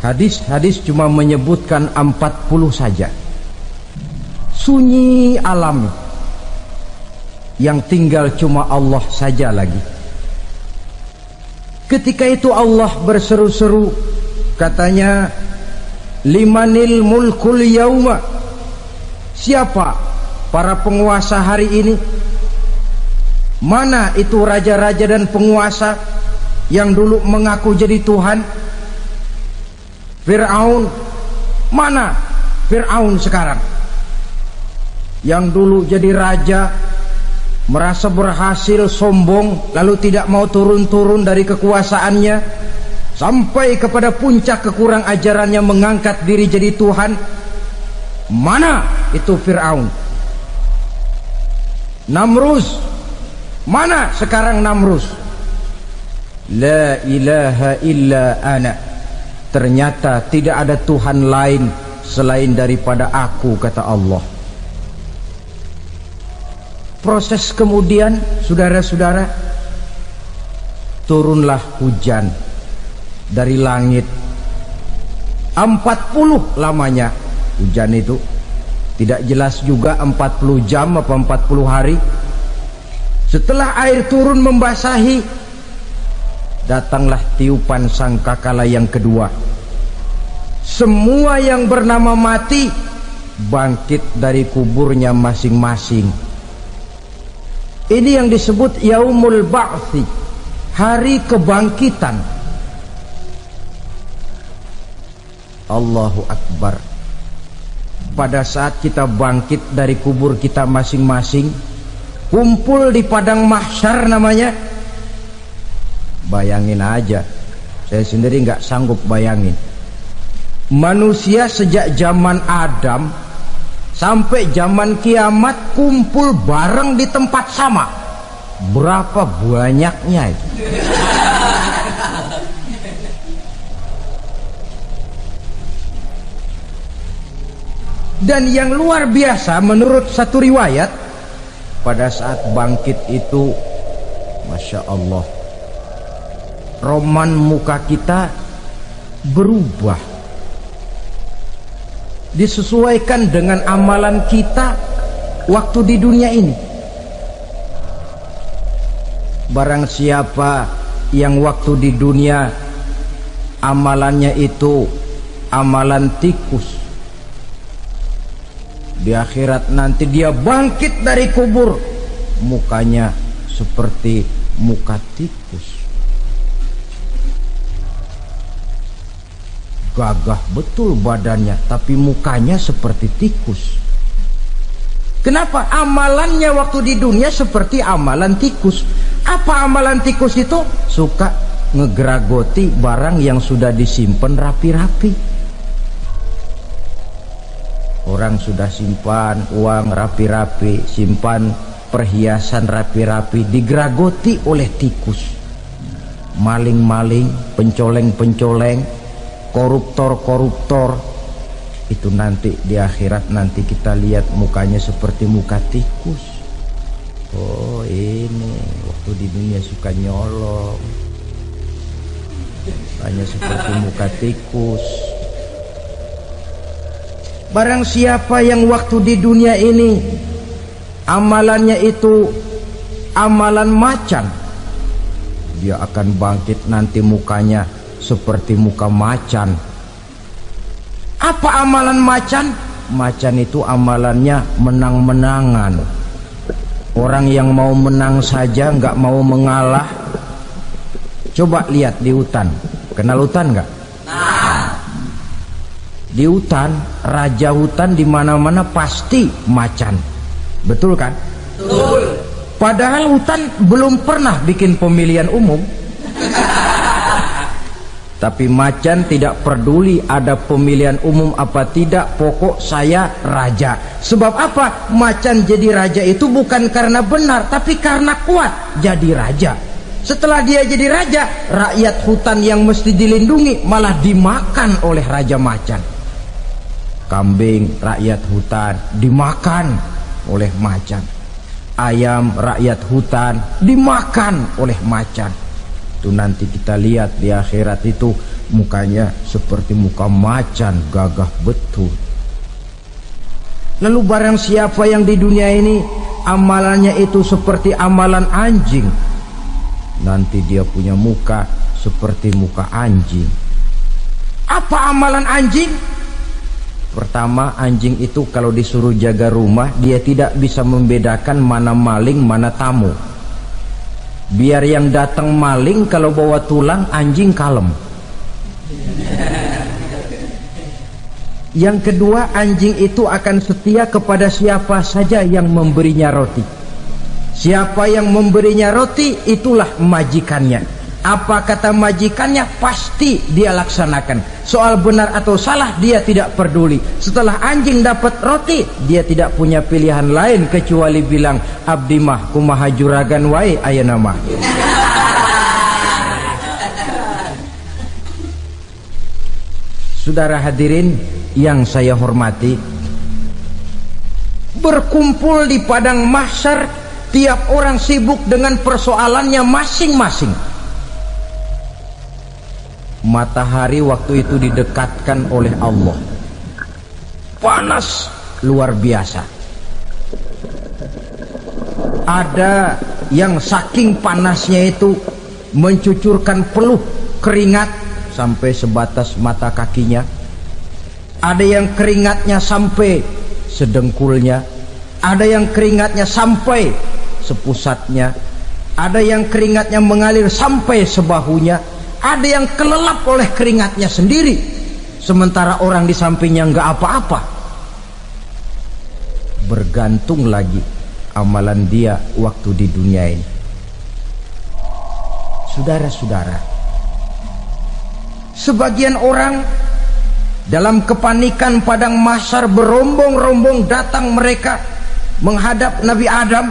Hadis-hadis cuma menyebutkan 40 saja. Sunyi alam, yang tinggal cuma Allah saja lagi. Ketika itu Allah berseru-seru, katanya, limanil mulkul yauma, siapa para penguasa hari ini? Mana itu raja-raja dan penguasa yang dulu mengaku jadi Tuhan? Fir'aun, mana Fir'aun sekarang? Yang dulu jadi raja, merasa berhasil, sombong, lalu tidak mau turun-turun dari kekuasaannya, sampai kepada puncak kekurang ajarannya mengangkat diri jadi Tuhan. Mana itu Fir'aun? Namrus, mana sekarang Namrus? La ilaha illa ana, ternyata tidak ada Tuhan lain selain daripada aku, kata Allah. Proses kemudian, saudara-saudara, turunlah hujan dari langit. 40 lamanya hujan itu. Tidak jelas juga 40 jam apa 40 hari. Setelah air turun membasahi, datanglah tiupan sangkakala yang kedua. Semua yang bernama mati bangkit dari kuburnya masing-masing. Ini yang disebut Yaumul Ba'thi, hari kebangkitan. Allahu Akbar. Pada saat kita bangkit dari kubur kita masing-masing, kumpul di padang mahsyar namanya. Bayangin aja, saya sendiri nggak sanggup bayangin. Manusia sejak zaman Adam sampai zaman kiamat kumpul bareng di tempat sama. Berapa banyaknya itu? Dan yang luar biasa menurut satu riwayat, pada saat bangkit itu, Masya Allah, roman muka kita berubah, disesuaikan dengan amalan kita waktu di dunia ini. Barang siapa yang waktu di dunia amalannya itu amalan tikus, di akhirat nanti dia bangkit dari kubur, mukanya seperti muka tikus. Gagah betul badannya, tapi mukanya seperti tikus. Kenapa? Amalannya waktu di dunia seperti amalan tikus. Apa amalan tikus itu? Suka ngegeragoti barang yang sudah disimpan rapi-rapi. Orang sudah simpan uang rapi-rapi, simpan perhiasan rapi-rapi, digeragoti oleh tikus. Maling-maling, pencoleng-pencoleng, koruptor-koruptor, itu nanti di akhirat nanti kita lihat mukanya seperti muka tikus. Oh, ini waktu di dunia suka nyolong, hanya seperti muka tikus. Barang siapa yang waktu di dunia ini amalannya itu amalan macan, dia akan bangkit nanti mukanya seperti muka macan. Apa amalan macan? Macan itu amalannya menang-menangan. Orang yang mau menang saja nggak mau mengalah. Coba lihat di hutan. Kenal hutan nggak? Di hutan, raja hutan di mana-mana pasti macan. Betul kan? Betul. Padahal hutan belum pernah bikin pemilihan umum. Tapi macan tidak peduli ada pemilihan umum apa tidak, pokok saya raja. Sebab apa? Macan jadi raja itu bukan karena benar, tapi karena kuat jadi raja. Setelah dia jadi raja, rakyat hutan yang mesti dilindungi malah dimakan oleh raja macan. Kambing rakyat hutan dimakan oleh macan. Ayam rakyat hutan dimakan oleh macan. Itu nanti kita lihat di akhirat itu mukanya seperti muka macan, gagah betul. Lalu barang siapa yang di dunia ini amalannya itu seperti amalan anjing, nanti dia punya muka seperti muka anjing. Apa amalan anjing? Pertama, anjing itu kalau disuruh jaga rumah, dia tidak bisa membedakan mana maling, mana tamu. Biar yang datang maling, kalau bawa tulang, anjing kalem. Yang kedua, anjing itu akan setia kepada siapa saja yang memberinya roti. Siapa yang memberinya roti, itulah majikannya. Apa kata majikannya pasti dia laksanakan. Soal benar atau salah dia tidak peduli. Setelah anjing dapat roti, dia tidak punya pilihan lain kecuali bilang, abdi mah kumaha juragan wae ayeuna mah. Saudara hadirin yang saya hormati, berkumpul di padang mahsyar, tiap orang sibuk dengan persoalannya masing-masing. Matahari waktu itu didekatkan oleh Allah, panas luar biasa. Ada yang saking panasnya itu mencucurkan peluh keringat sampai sebatas mata kakinya. Ada yang keringatnya sampai sedengkulnya, ada yang keringatnya sampai sepusatnya, ada yang keringatnya mengalir sampai sebahunya, ada yang kelelap oleh keringatnya sendiri, sementara orang di sampingnya nggak apa-apa. Bergantung lagi amalan dia waktu di dunia ini. Saudara-saudara, sebagian orang dalam kepanikan padang mahsyar berombong-rombong datang mereka menghadap Nabi Adam.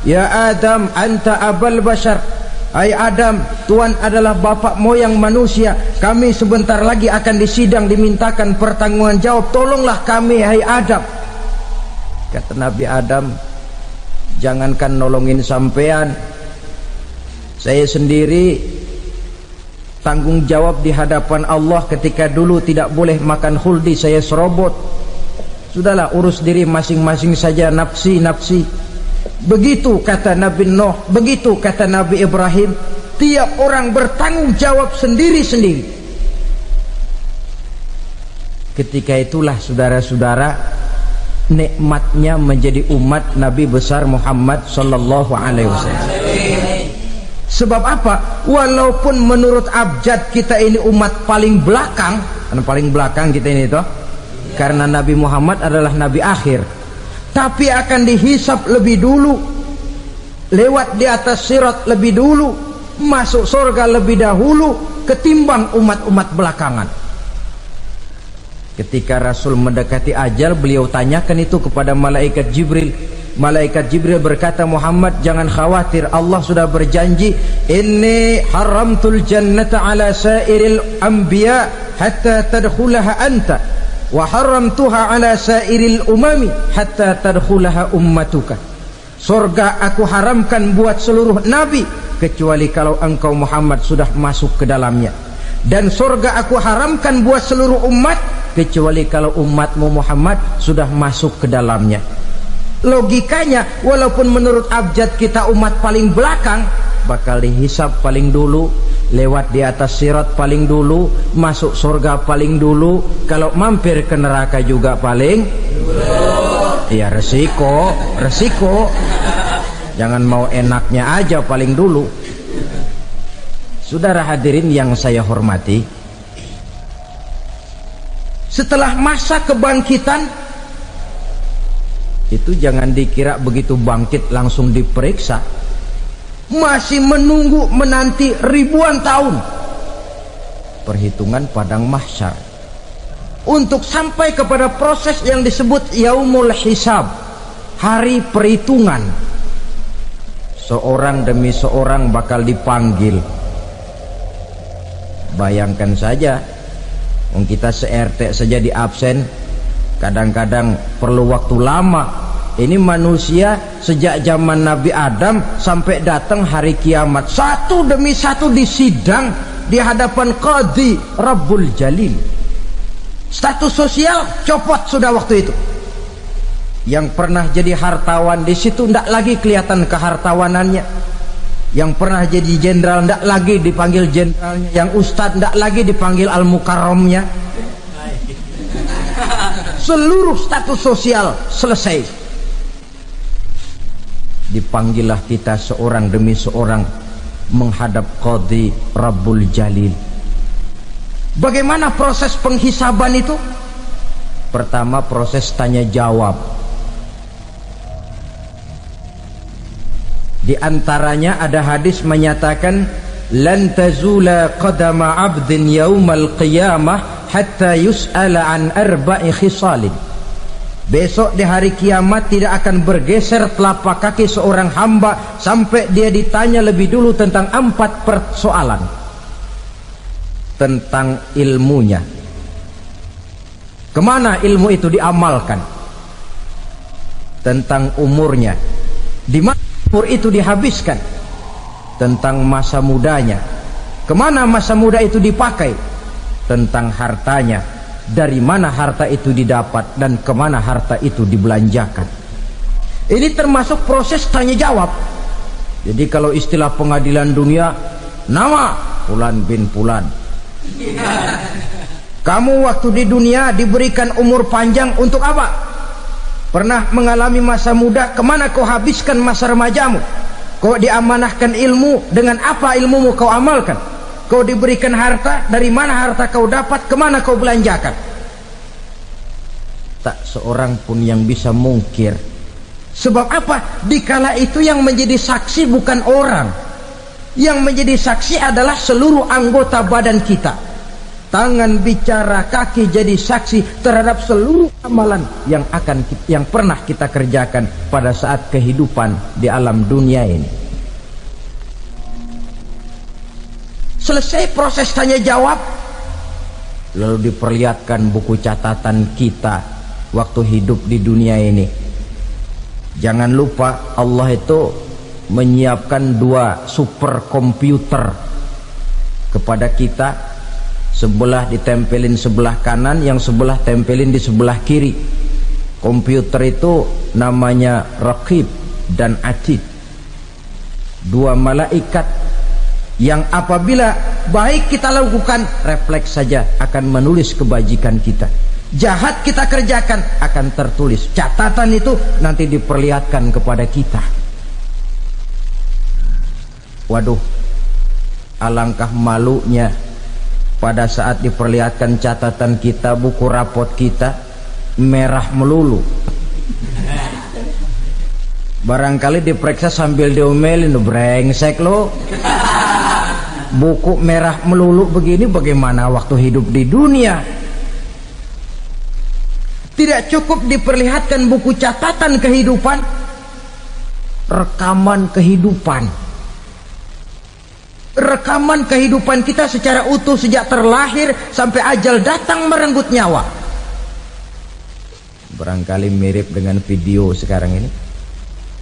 Ya Adam, anta abal bashar. Hai Adam, Tuhan adalah bapak moyang manusia. Kami sebentar lagi akan disidang, dimintakan pertanggungan jawab. Tolonglah kami, hai Adam. Kata Nabi Adam, jangankan nolongin sampean, saya sendiri tanggung jawab di hadapan Allah ketika dulu tidak boleh makan khuldi, saya serobot. Sudahlah, urus diri masing-masing saja, nafsi. Begitu kata Nabi Nuh, begitu kata Nabi Ibrahim. Tiap orang bertanggung jawab sendiri-sendiri. Ketika itulah saudara-saudara, nikmatnya menjadi umat Nabi besar Muhammad sallallahu alaihi wasallam. Sebab apa? Walaupun menurut abjad kita ini umat paling belakang, karena paling belakang kita ini toh, karena Nabi Muhammad adalah Nabi akhir, tapi akan dihisap lebih dulu, lewat di atas sirat lebih dulu, masuk surga lebih dahulu ketimbang umat-umat belakangan. Ketika Rasul mendekati ajal, beliau tanyakan itu kepada malaikat Jibril. Malaikat Jibril berkata, Muhammad jangan khawatir, Allah sudah berjanji, inni haramtul jannata ala sairil anbiya hatta tadkhulaha anta wa haramtuha ala sairil umami hatta tadkhulaha ummatuka. Surga aku haramkan buat seluruh nabi kecuali kalau engkau Muhammad sudah masuk ke dalamnya, dan surga aku haramkan buat seluruh umat kecuali kalau umatmu Muhammad sudah masuk ke dalamnya. Logikanya, walaupun menurut abjad kita umat paling belakang, bakal dihisap paling dulu, lewat di atas sirat paling dulu, masuk surga paling dulu, kalau mampir ke neraka juga paling dulu. Ya resiko. Jangan mau enaknya aja paling dulu. Saudara hadirin yang saya hormati, setelah masa kebangkitan itu jangan dikira begitu bangkit langsung diperiksa, masih menunggu menanti ribuan tahun perhitungan padang mahsyar untuk sampai kepada proses yang disebut yaumul hisab, hari perhitungan. Seorang demi seorang bakal dipanggil. Bayangkan saja, kita se-RT saja di absen, kadang-kadang perlu waktu lama. Ini manusia sejak zaman Nabi Adam sampai datang hari kiamat, satu demi satu disidang di hadapan Qadhi Rabbul Jalil. Status sosial copot sudah waktu itu. Yang pernah jadi hartawan di situ tidak lagi kelihatan kehartawanannya. Yang pernah jadi jenderal tidak lagi dipanggil jenderalnya, yang ustadz tidak lagi dipanggil al-mukarramnya. Seluruh status sosial selesai. Dipanggillah kita seorang demi seorang menghadap Qadhi Rabbul Jalil. Bagaimana proses penghisaban itu? Pertama, proses tanya jawab. Di antaranya ada hadis menyatakan, lan tazula qadama 'abdin yaumal qiyamah hatta yus'ala an arba'i khisalin. Besok di hari kiamat tidak akan bergeser telapak kaki seorang hamba sampai dia ditanya lebih dulu tentang 4 persoalan. Tentang ilmunya, kemana ilmu itu diamalkan. Tentang umurnya, di mana umur itu dihabiskan. Tentang masa mudanya, kemana masa muda itu dipakai. Tentang hartanya, dari mana harta itu didapat dan kemana harta itu dibelanjakan. Ini termasuk proses tanya jawab. Jadi kalau istilah pengadilan dunia, nama Fulan bin Fulan. Kamu waktu di dunia diberikan umur panjang untuk apa? Pernah mengalami masa muda, kemana kau habiskan masa remajamu? Kau diamanahkan ilmu, dengan apa ilmumu kau amalkan? Kau diberikan harta, dari mana harta kau dapat, kemana kau belanjakan? Tak seorang pun yang bisa mungkir. Sebab apa? Dikala itu yang menjadi saksi bukan orang. Yang menjadi saksi adalah seluruh anggota badan kita. Tangan bicara, kaki jadi saksi terhadap seluruh amalan yang pernah kita kerjakan pada saat kehidupan di alam dunia ini. Selesai proses tanya jawab, lalu diperlihatkan buku catatan kita waktu hidup di dunia ini. Jangan lupa Allah itu menyiapkan 2 superkomputer kepada kita. Sebelah ditempelin sebelah kanan, yang sebelah tempelin di sebelah kiri. Komputer itu namanya Raqib dan Atid, 2 malaikat yang apabila baik kita lakukan, refleks saja akan menulis kebajikan kita. Jahat kita kerjakan, akan tertulis. Catatan itu nanti diperlihatkan kepada kita. Waduh, alangkah malunya pada saat diperlihatkan catatan kita, buku rapot kita merah melulu. Barangkali diperiksa sambil diomelin, brengsek lo. Buku merah melulu begini, bagaimana waktu hidup di dunia? Tidak cukup diperlihatkan buku catatan kehidupan, rekaman kehidupan. Rekaman kehidupan kita secara utuh sejak terlahir sampai ajal datang merenggut nyawa. Barangkali mirip dengan video sekarang ini,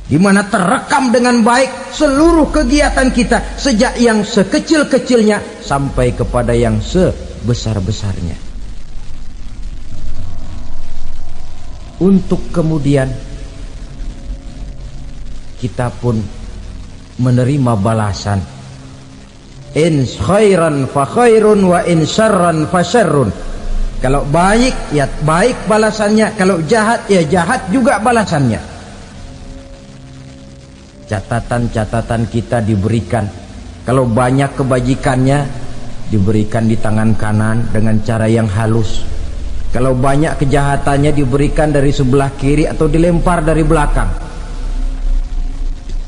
di mana terekam dengan baik seluruh kegiatan kita, sejak yang sekecil-kecilnya sampai kepada yang sebesar-besarnya. Untuk kemudian kita pun menerima balasan. In khairan fa khairun wa in syarran fa syarrun. Kalau baik ya baik balasannya, kalau jahat ya jahat juga balasannya. Catatan-catatan kita diberikan. Kalau banyak kebajikannya diberikan di tangan kanan dengan cara yang halus. Kalau banyak kejahatannya diberikan dari sebelah kiri atau dilempar dari belakang.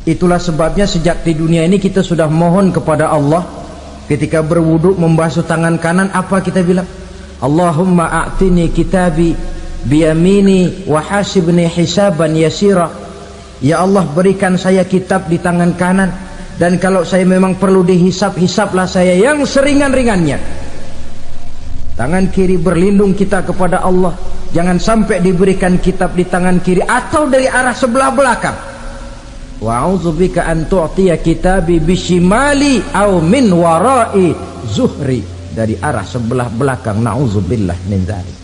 Itulah sebabnya sejak di dunia ini kita sudah mohon kepada Allah. Ketika berwudu membasuh tangan kanan, apa kita bilang? Allahumma a'tini kitabi biyamini wa hasibni hisaban yasira. Ya Allah, berikan saya kitab di tangan kanan, dan kalau saya memang perlu dihisap, hisaplah saya yang seringan-ringannya. Tangan kiri berlindung kita kepada Allah, jangan sampai diberikan kitab di tangan kiri atau dari arah sebelah belakang. Wa a'udzubika an tu'tiya kitabi bishimali aw min wara'i zuhri, dari arah sebelah belakang. Na'udzubillah min dzalik.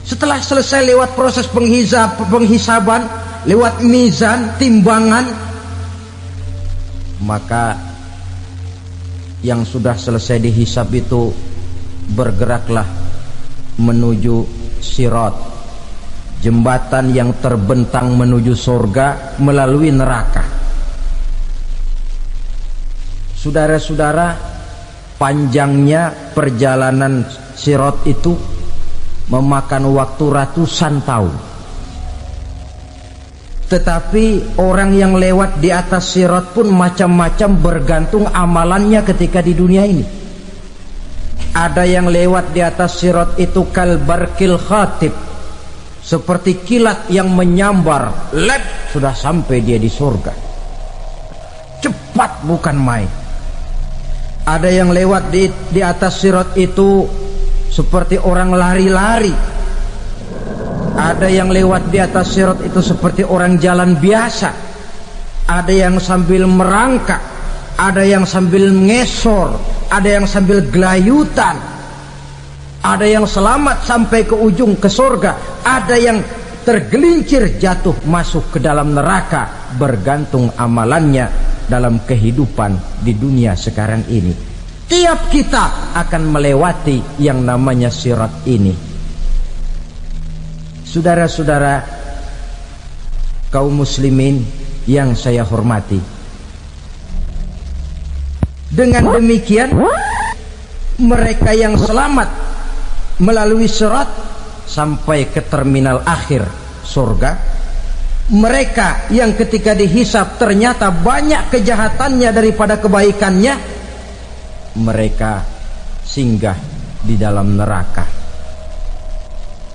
Setelah selesai lewat proses penghisaban, lewat mizan, timbangan, maka yang sudah selesai dihisab itu bergeraklah menuju sirat, jembatan yang terbentang menuju surga melalui neraka. Saudara-saudara, panjangnya perjalanan sirat itu memakan waktu ratusan tahun. Tetapi orang yang lewat di atas sirat pun macam-macam, bergantung amalannya ketika di dunia ini. Ada yang lewat di atas sirat itu kal barkil khatib, seperti kilat yang menyambar, lep, sudah sampai dia di surga. Cepat bukan main. Ada yang lewat di atas sirat itu seperti orang lari-lari. Ada yang lewat di atas sirat itu seperti orang jalan biasa. Ada yang sambil merangkak, ada yang sambil ngesor, ada yang sambil gelayutan, ada yang selamat sampai ke ujung ke surga, ada yang tergelincir jatuh masuk ke dalam neraka. bergantung amalannya dalam kehidupan di dunia sekarang ini. Tiap kita akan melewati yang namanya sirat ini. Saudara-saudara kaum muslimin yang saya hormati, dengan demikian mereka yang selamat melalui sirat sampai ke terminal akhir surga, mereka yang ketika dihisab ternyata banyak kejahatannya daripada kebaikannya, mereka singgah di dalam neraka.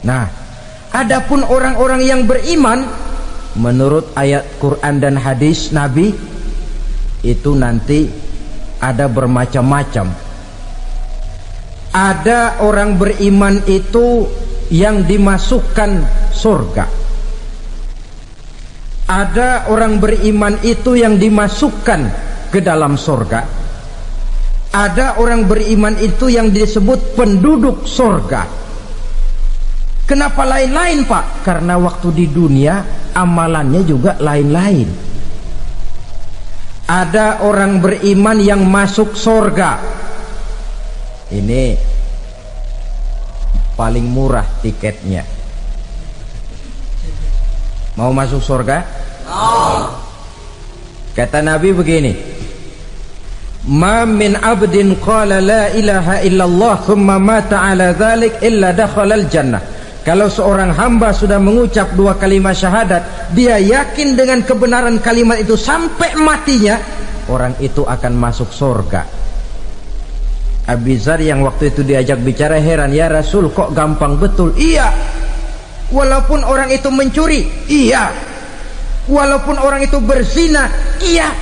Nah, adapun orang-orang yang beriman menurut ayat Quran dan hadis Nabi itu nanti ada bermacam-macam. Ada orang beriman itu yang dimasukkan surga. Ada orang beriman itu yang dimasukkan ke dalam surga. Ada orang beriman itu yang disebut penduduk surga. Kenapa lain-lain, Pak? Karena waktu di dunia amalannya juga lain-lain. Ada orang beriman yang masuk surga. Ini paling murah tiketnya. Mau masuk surga? Kata Nabi begini, ma min abdin qala la ilaha illallah thumma mata ala dhalik illa dakhalal jannah. Kalau seorang hamba sudah mengucap dua kalimat syahadat, dia yakin dengan kebenaran kalimat itu sampai matinya, orang itu akan masuk surga. Abi Dzar yang waktu itu diajak bicara heran, ya Rasul kok gampang betul? Iya, walaupun orang itu mencuri, iya, walaupun orang itu berzina, iya,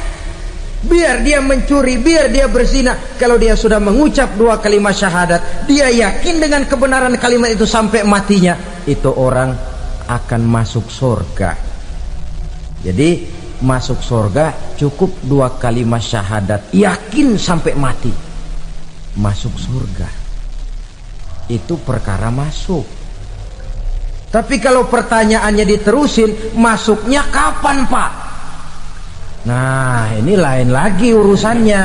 biar dia mencuri, biar dia berzina, kalau dia sudah mengucap dua kalimat syahadat, dia yakin dengan kebenaran kalimat itu sampai matinya, itu orang akan masuk surga. Jadi masuk surga cukup dua kalimat syahadat, yakin sampai mati, masuk surga. Itu perkara masuk. Tapi kalau pertanyaannya diterusin, masuknya kapan, Pak? Nah, ini lain lagi urusannya.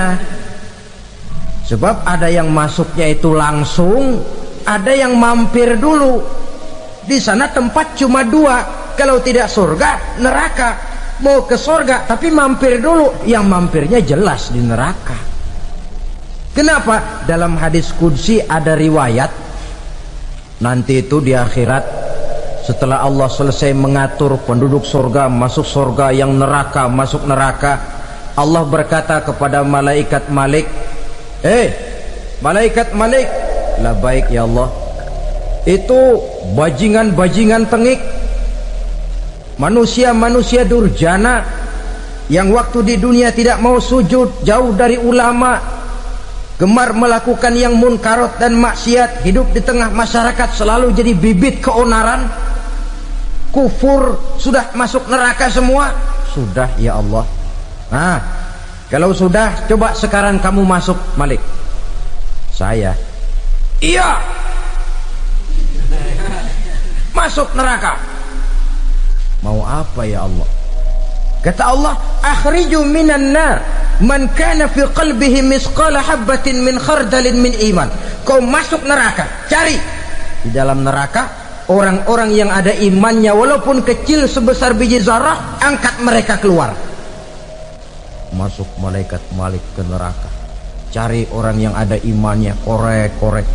Sebab ada yang masuknya itu langsung, ada yang mampir dulu. Di sana tempat cuma dua, kalau tidak surga, neraka. Mau ke surga tapi mampir dulu, yang mampirnya jelas di neraka. Kenapa? Dalam hadis qudsi ada riwayat, nanti itu di akhirat, setelah Allah selesai mengatur penduduk surga masuk surga, yang neraka masuk neraka, Allah berkata kepada malaikat Malik, malaikat Malik, labaik ya Allah, itu bajingan-bajingan tengik, manusia-manusia durjana yang waktu di dunia tidak mau sujud, jauh dari ulama, gemar melakukan yang munkarat dan maksiat, hidup di tengah masyarakat selalu jadi bibit keonaran, kufur, sudah masuk neraka semua. Sudah ya Allah. Nah, kalau sudah, coba sekarang kamu masuk, Malik. Saya, iya, masuk neraka. Mau apa ya Allah? Kata Allah, akhriju minan nar man kana fi qalbihi misqala habatin min khardalin min iman. Kau masuk neraka, cari di dalam neraka orang-orang yang ada imannya walaupun kecil sebesar biji zarah, angkat mereka keluar. Masuk malaikat Malik ke neraka, cari orang yang ada imannya, korek-korek.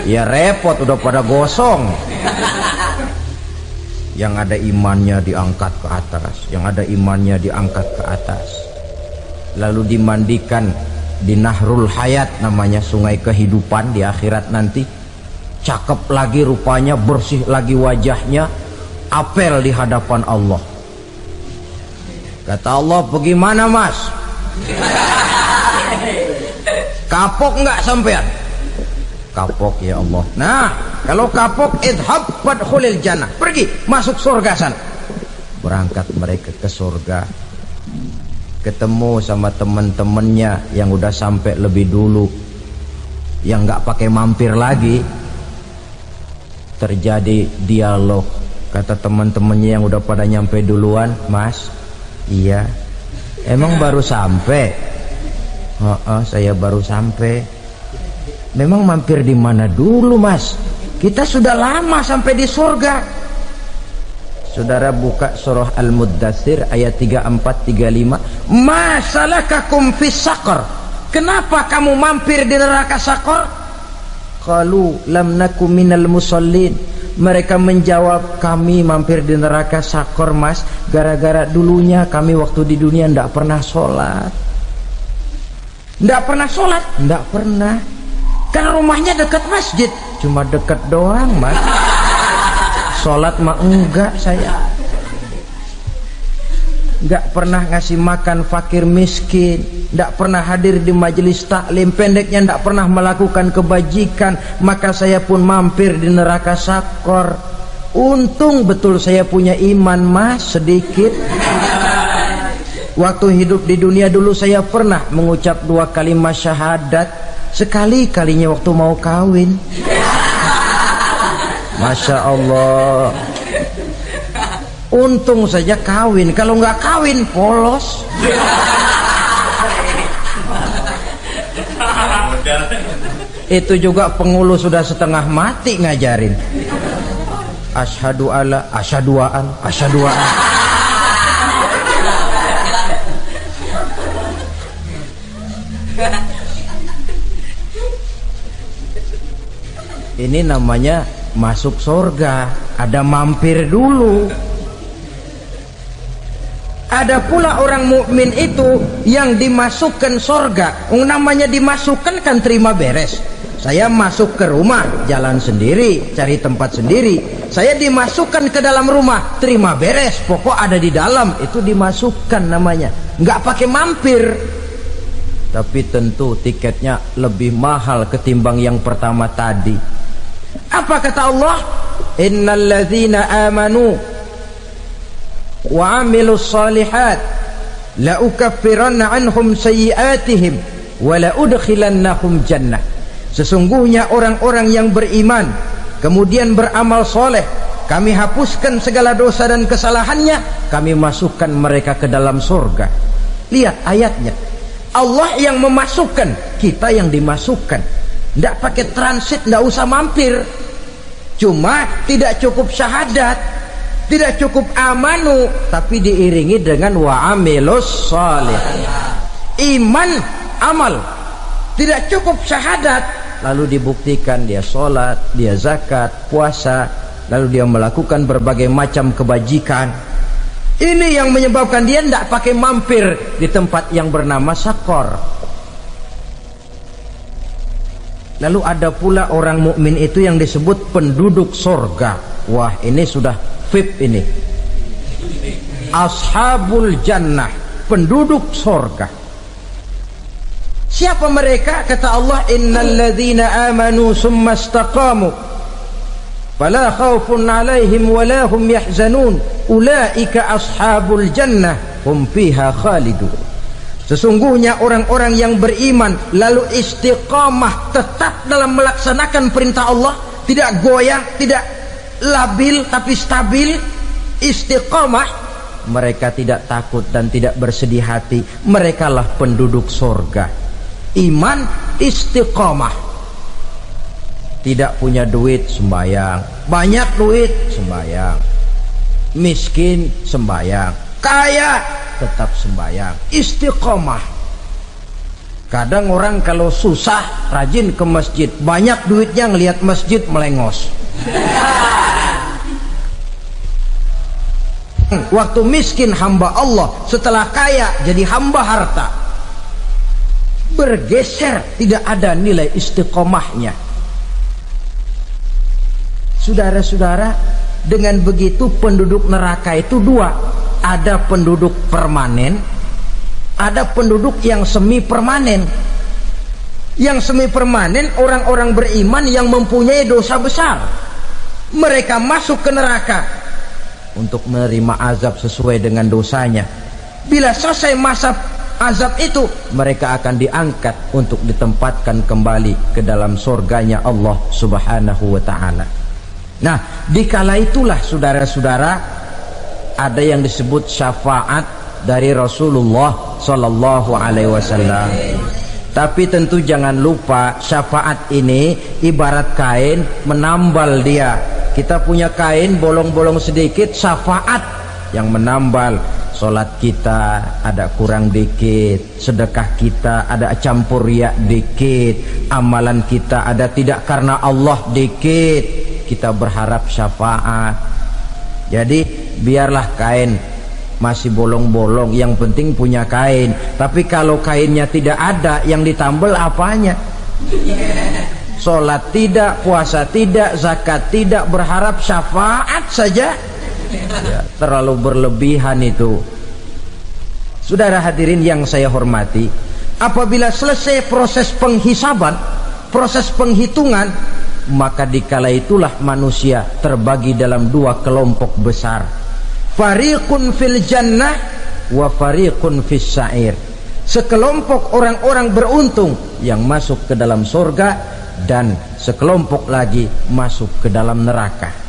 Ya repot, udah pada gosong. Yang ada imannya diangkat ke atas, yang ada imannya diangkat ke atas, lalu dimandikan di Nahrul Hayat, namanya sungai kehidupan di akhirat nanti. Cakep lagi rupanya, bersih lagi wajahnya, apel di hadapan Allah. Kata Allah, bagaimana mas? Kapok nggak sampean? Kapok ya Allah. Nah, kalau kapok, idhab fadkhulil jannah, pergi masuk surga sana. Berangkat mereka ke surga, ketemu sama teman-temannya yang udah sampai lebih dulu, yang nggak pakai mampir lagi. Terjadi dialog, Kata teman-temannya yang udah pada nyampe duluan, Mas, iya, emang baru sampai? Saya baru sampai. Memang mampir di mana dulu, Mas? Kita sudah lama sampai di surga. Saudara buka surah Al-Muddatsir ayat 34-35. Masalakakum fis saqar? Kenapa kamu mampir di neraka Saqar? Qalu lam naku minal musallin. Mereka menjawab, kami mampir di neraka Saqar, Mas, gara-gara dulunya kami waktu di dunia tidak pernah sholat. Tidak pernah sholat? Tidak pernah. Kan rumahnya dekat masjid, cuma dekat doang, Mas. Sholat mah enggak saya. Enggak pernah ngasih makan fakir miskin, enggak pernah hadir di majelis taklim, pendeknya enggak pernah melakukan kebajikan, maka saya pun mampir di neraka Saqar. Untung betul saya punya iman, Mas, sedikit. Waktu hidup di dunia dulu saya pernah mengucap 2 kalimat syahadat, sekali-kalinya waktu mau kawin. Masya Allah. Untung saja kawin, kalau nggak kawin polos. Itu juga pengulu sudah setengah mati ngajarin. Asyhadu alla, asyaduaan, asyaduaan. Ini namanya masuk surga, ada mampir dulu. Ada pula orang mukmin itu yang dimasukkan surga. Namanya dimasukkan kan terima beres. Saya masuk ke rumah, jalan sendiri, cari tempat sendiri. Saya dimasukkan ke dalam rumah, terima beres, pokok ada di dalam, itu dimasukkan namanya. Nggak pakai mampir. Tapi tentu tiketnya lebih mahal ketimbang yang pertama tadi. Apa kata Allah? Innal ladzina amanu wa amilus salihat la ukaffiranna anhum sayyi'atihim wa la udkhilannahum jannah. Sesungguhnya orang-orang yang beriman kemudian beramal soleh, kami hapuskan segala dosa dan kesalahannya, kami masukkan mereka ke dalam surga. Lihat ayatnya, Allah yang memasukkan, kita yang dimasukkan. Tidak pakai transit, tidak usah mampir. Cuma tidak cukup syahadat, tidak cukup amanu, tapi diiringi dengan wa'amilus salih. Iman, amal. Tidak cukup syahadat, lalu dibuktikan dia sholat, dia zakat, puasa, lalu dia melakukan berbagai macam kebajikan. Ini yang menyebabkan dia tidak pakai mampir di tempat yang bernama Saqar. Lalu ada pula orang mukmin itu yang disebut penduduk surga. Wah, ini sudah VIP ini. Ashabul jannah, penduduk surga. Siapa mereka? Kata Allah, innal ladzina amanu summa istaqamu fala khaufun 'alaihim wala hum yahzanun ulaika ashabul jannah hum fiha khalidun. Sesungguhnya orang-orang yang beriman lalu istiqamah, tetap dalam melaksanakan perintah Allah, tidak goyah, tidak labil tapi stabil, istiqamah, mereka tidak takut dan tidak bersedih hati. Merekalah penduduk surga. Iman, istiqamah. Tidak punya duit, sembayang. Banyak duit, sembayang. Miskin, sembayang. Kaya, tetap sembahyang, istiqomah. Kadang orang kalau susah rajin ke masjid, banyak duitnya ngelihat masjid melengos. Waktu miskin hamba Allah, setelah kaya jadi hamba harta. Bergeser, tidak ada nilai istiqomahnya. Saudara-saudara, dengan begitu penduduk neraka itu dua. Ada penduduk permanen, ada penduduk yang semi permanen. Yang semi permanen orang-orang beriman yang mempunyai dosa besar. Mereka masuk ke neraka untuk menerima azab sesuai dengan dosanya. Bila selesai masa azab itu, mereka akan diangkat untuk ditempatkan kembali ke dalam surganya Allah Subhanahu wa ta'ala. Nah, dikala itulah saudara-saudara ada yang disebut syafaat dari Rasulullah Sallallahu Alaihi Wasallam. Tapi tentu jangan lupa syafaat ini ibarat kain menambal dia. Kita punya kain bolong-bolong sedikit, syafaat yang menambal. Solat kita ada kurang dikit, sedekah kita ada campur riak dikit, amalan kita ada tidak karena Allah dikit, kita berharap syafaat. Jadi biarlah kain masih bolong-bolong, yang penting punya kain. Tapi kalau kainnya tidak ada, yang ditambal apanya? Solat tidak, puasa tidak, zakat tidak, berharap syafaat saja. Ya, terlalu berlebihan itu. Saudara hadirin yang saya hormati, apabila selesai proses penghisaban, proses penghitungan, maka dikala itulah manusia terbagi dalam dua kelompok besar. Fariqun fil jannah wa fariqun fis sa'ir. Sekelompok orang-orang beruntung yang masuk ke dalam surga, dan sekelompok lagi masuk ke dalam neraka.